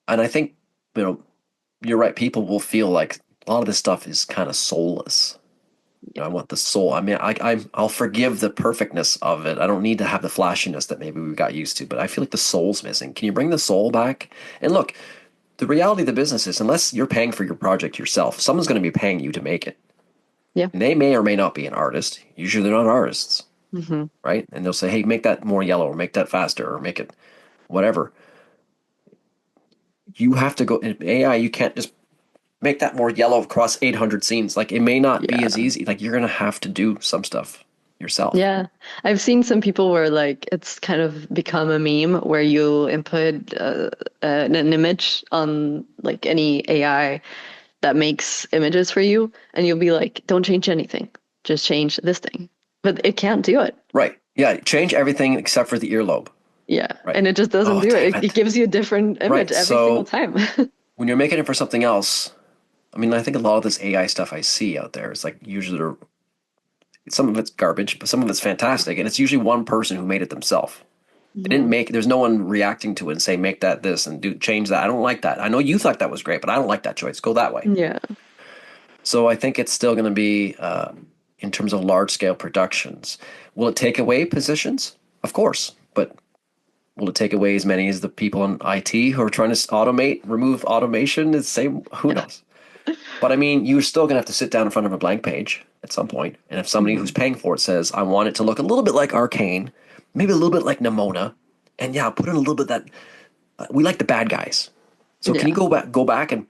And I think, you're right. People will feel like a lot of this stuff is kind of soulless. I want the soul. I mean, I'll forgive the perfectness of it. I don't need to have the flashiness that maybe we got used to, but I feel like the soul's missing. Can you bring the soul back? And look, the reality of the business is unless you're paying for your project yourself, someone's going to be paying you to make it. Yeah. And they may or may not be an artist. Usually they're not artists, Mm-hmm. right? And they'll say, hey, make that more yellow or make that faster or make it whatever. You have to go in AI. You can't just make that more yellow across 800 scenes. Like it may not be as Yeah. easy. Like you're going to have to do some stuff yourself. Yeah. I've seen some people where like it's kind of become a meme where you input an image on like any AI that makes images for you, and you'll be like, don't change anything, just change this thing. But it can't do it. Right. Yeah. Change everything except for the earlobe. Yeah. Right. And it just doesn't Oh, do damn it. it. It gives you a different image Right. every So single time. when you're making it for something else, I mean, I think a lot of this AI stuff I see out there is like usually some of it's garbage, but some of it's fantastic. And it's usually one person who made it themselves. They didn't make, there's no one reacting to it and say, make that this and change that. I don't like that. I know you thought that was great, but I don't like that choice. Go that way. Yeah. So I think it's still going to be, in terms of large scale productions. Will it take away positions? Of course. But will it take away as many as the people in IT who are trying to remove automation? Is same. Who knows? But I mean, you're still going to have to sit down in front of a blank page at some point. And if somebody who's paying for it says, I want it to look a little bit like Arcane, maybe a little bit like Nimona, and yeah, put in a little bit that we like the bad guys. So can you go back and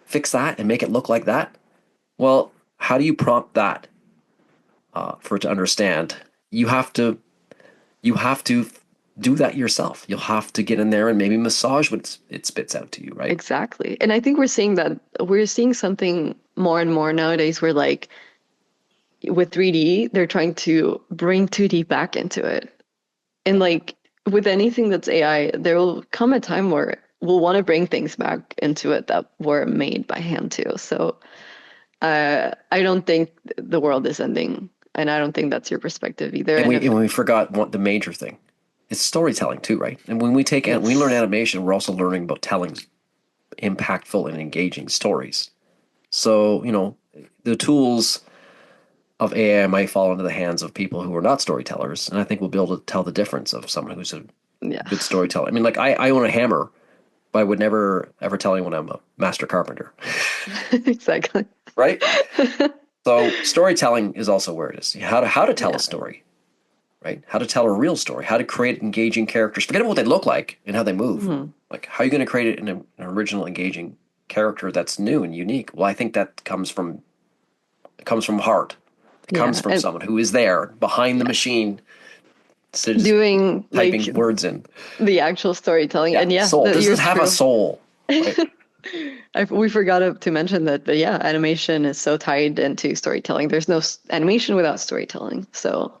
fix that and make it look like that? Well, how do you prompt that for it to understand? You have to do that yourself. You'll have to get in there and maybe massage what it spits out to you, right? Exactly. And I think we're seeing something more and more nowadays where like with 3D, they're trying to bring 2D back into it. And like with anything that's AI, there will come a time where we'll want to bring things back into it that were made by hand too. So I don't think the world is ending, and I don't think that's your perspective either. And And we forgot the major thing. It's storytelling too, right? And when we we learn animation, we're also learning about telling impactful and engaging stories. So, the tools of AI might fall into the hands of people who are not storytellers, and I think we'll be able to tell the difference of someone who's a yeah, good storyteller. I mean, like I own a hammer, but I would never ever tell anyone I'm a master carpenter. exactly. Right? So storytelling is also where it is. How to tell a story, right? How to tell a real story, how to create engaging characters. Forget about what they look like and how they move. Like, how are you going to create it in an original, engaging character that's new and unique? Well, I think that comes from heart. It comes from someone who is there behind the machine, Doing typing like words in. the actual storytelling. And soul. Does you're it have true. a soul? Right? We forgot to mention that, but yeah, animation is so tied into storytelling. There's no animation without storytelling. So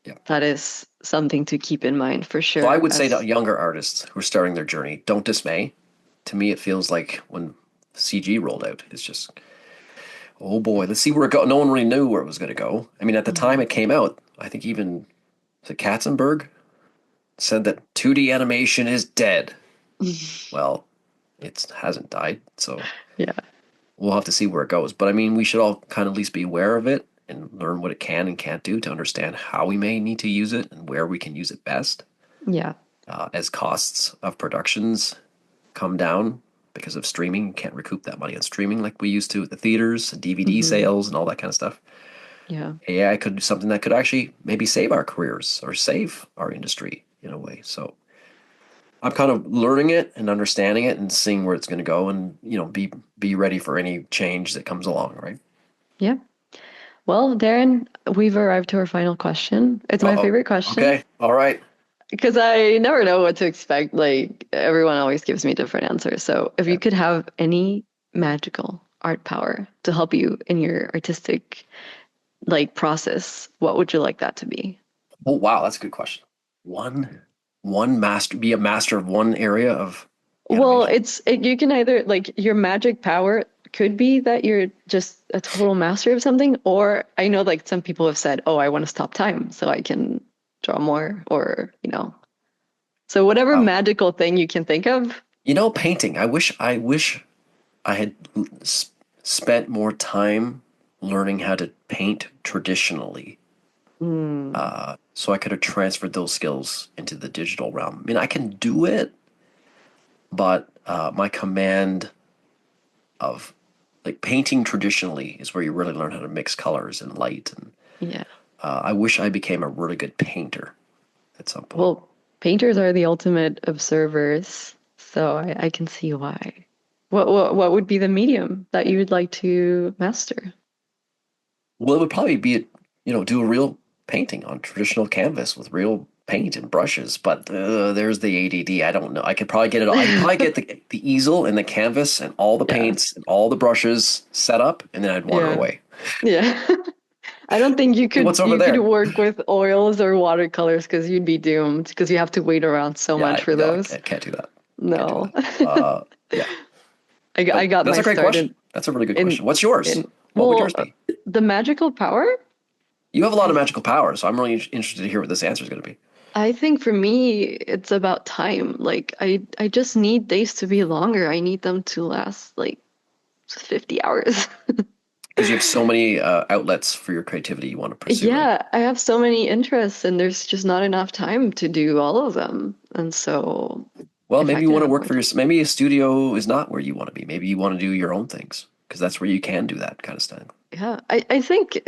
Yeah. that is something to keep in mind for So I sure. would say to younger artists who are starting their journey, don't dismay. To me, it feels like when CG rolled out, it's just, oh boy, let's see where it go. No one really knew where it was going to go. I mean, at the time it came out, I think even the Katzenberg said that 2D animation is dead. Well, it hasn't died, so Yeah. we'll have to see where it goes. But I mean, we should all kind of at least be aware of it and learn what it can and can't do to understand how we may need to use it and where we can use it best. Yeah. As costs of productions come down because of streaming, you can't recoup that money on streaming like we used to at the theaters, DVD Hmm. sales, and all that kind of stuff. Yeah. AI could do something that could actually maybe save our careers or save our industry in a way. So I'm kind of learning it and understanding it and seeing where it's going to go, and be ready for any change that comes along. Right? Yeah. Well, Darren, we've arrived to our final question. It's Uh my oh. favorite question Okay. All right. because I never know what to expect. Like everyone always gives me different answers. So if Yeah. you could have any magical art power to help you in your artistic process, what would you like that to be? Oh wow, that's a good question. One master, be a master of one area of Well, animation. you can either like your magic power could be that you're just a total master of something, or I know like some people have said, "Oh, I want to stop time so I can draw more," or so whatever Wow. magical thing you can think of. Painting. I wish I had spent more time learning how to paint traditionally, Mm, so I could have transferred those skills into the digital realm. I mean, I can do it, but my command of like painting traditionally is where you really learn how to mix colors and light. And yeah. I wish I became a really good painter at some point. Well, painters are the ultimate observers, so I can see why. What would be the medium that you would like to master? Well, it would probably be, do a real painting on traditional canvas with real paint and brushes. But there's the ADD. I don't know. I could probably get it all. I could probably get the easel and the canvas and all the Yeah. paints and all the brushes set up, and then I'd wander Yeah. away. Yeah. I don't think Hey, what's over you could there? work with oils or watercolors because you'd be doomed because you have to wait around so Yeah, much for no, I those. can't do that. Can't do No. that. Yeah, I but got that's my a great start question. That's a really good in question. What's yours? in What would well, yours be? the magical power? You have a lot I of magical powers, so I'm really interested to hear what this answer is going to be. I think for me it's about time. Like I just need days to be longer. I need them to last like 50 hours. Because you have so many outlets for your creativity you want to pursue, right? Yeah, I have so many interests and there's just not enough time to do all of them. And so Well, if I maybe you could want to have work more for your. time. Maybe a studio is not where you want to be. Maybe you want to do your own things because that's where you can do that kind of stuff. Yeah, I think,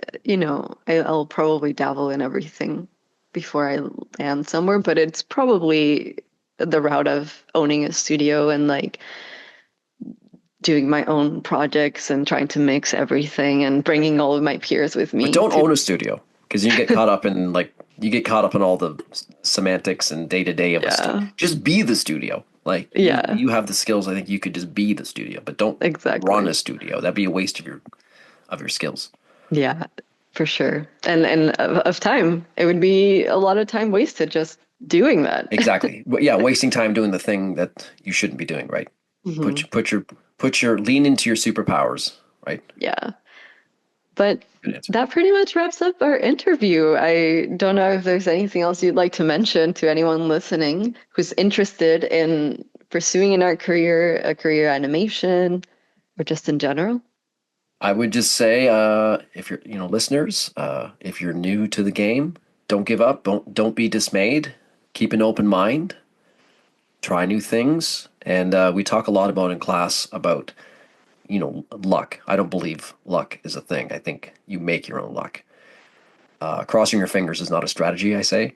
I'll probably dabble in everything before I land somewhere, but it's probably the route of owning a studio and like doing my own projects and trying to mix everything and bringing all of my peers with But me don't to, own a studio because you get caught up in all the semantics and day to day of a studio. yeah, Just be the studio. Like yeah, you have the skills. I think you could just be the studio, but don't run exactly. a studio. That'd be a waste of your skills. Yeah, for sure. And of time, it would be a lot of time wasted just doing that. Exactly. But yeah, wasting time doing the thing that you shouldn't be doing. Right. Hmm. Put your lean into your superpowers. Right. Yeah. But Good answer. that pretty much wraps up our interview. I don't know if there's anything else you'd like to mention to anyone listening who's interested in pursuing an art career, a career animation, or just in general. I would just say, if you're, listeners, if you're new to the game, don't give up. Don't be dismayed. Keep an open mind. Try new things. And we talk a lot about in class about, luck. I don't believe luck is a thing. I think you make your own luck. Crossing your fingers is not a strategy, I say.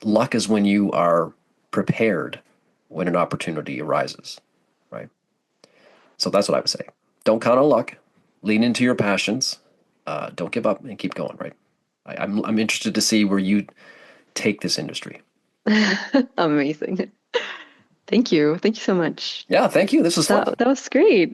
Luck is when you are prepared when an opportunity arises, right? So that's what I would say. Don't count on luck. Lean into your passions. Don't give up and keep going. Right. I'm interested to see where you take this industry. Amazing. Thank you. Thank you so much. Yeah, thank you. This was fun. That was great.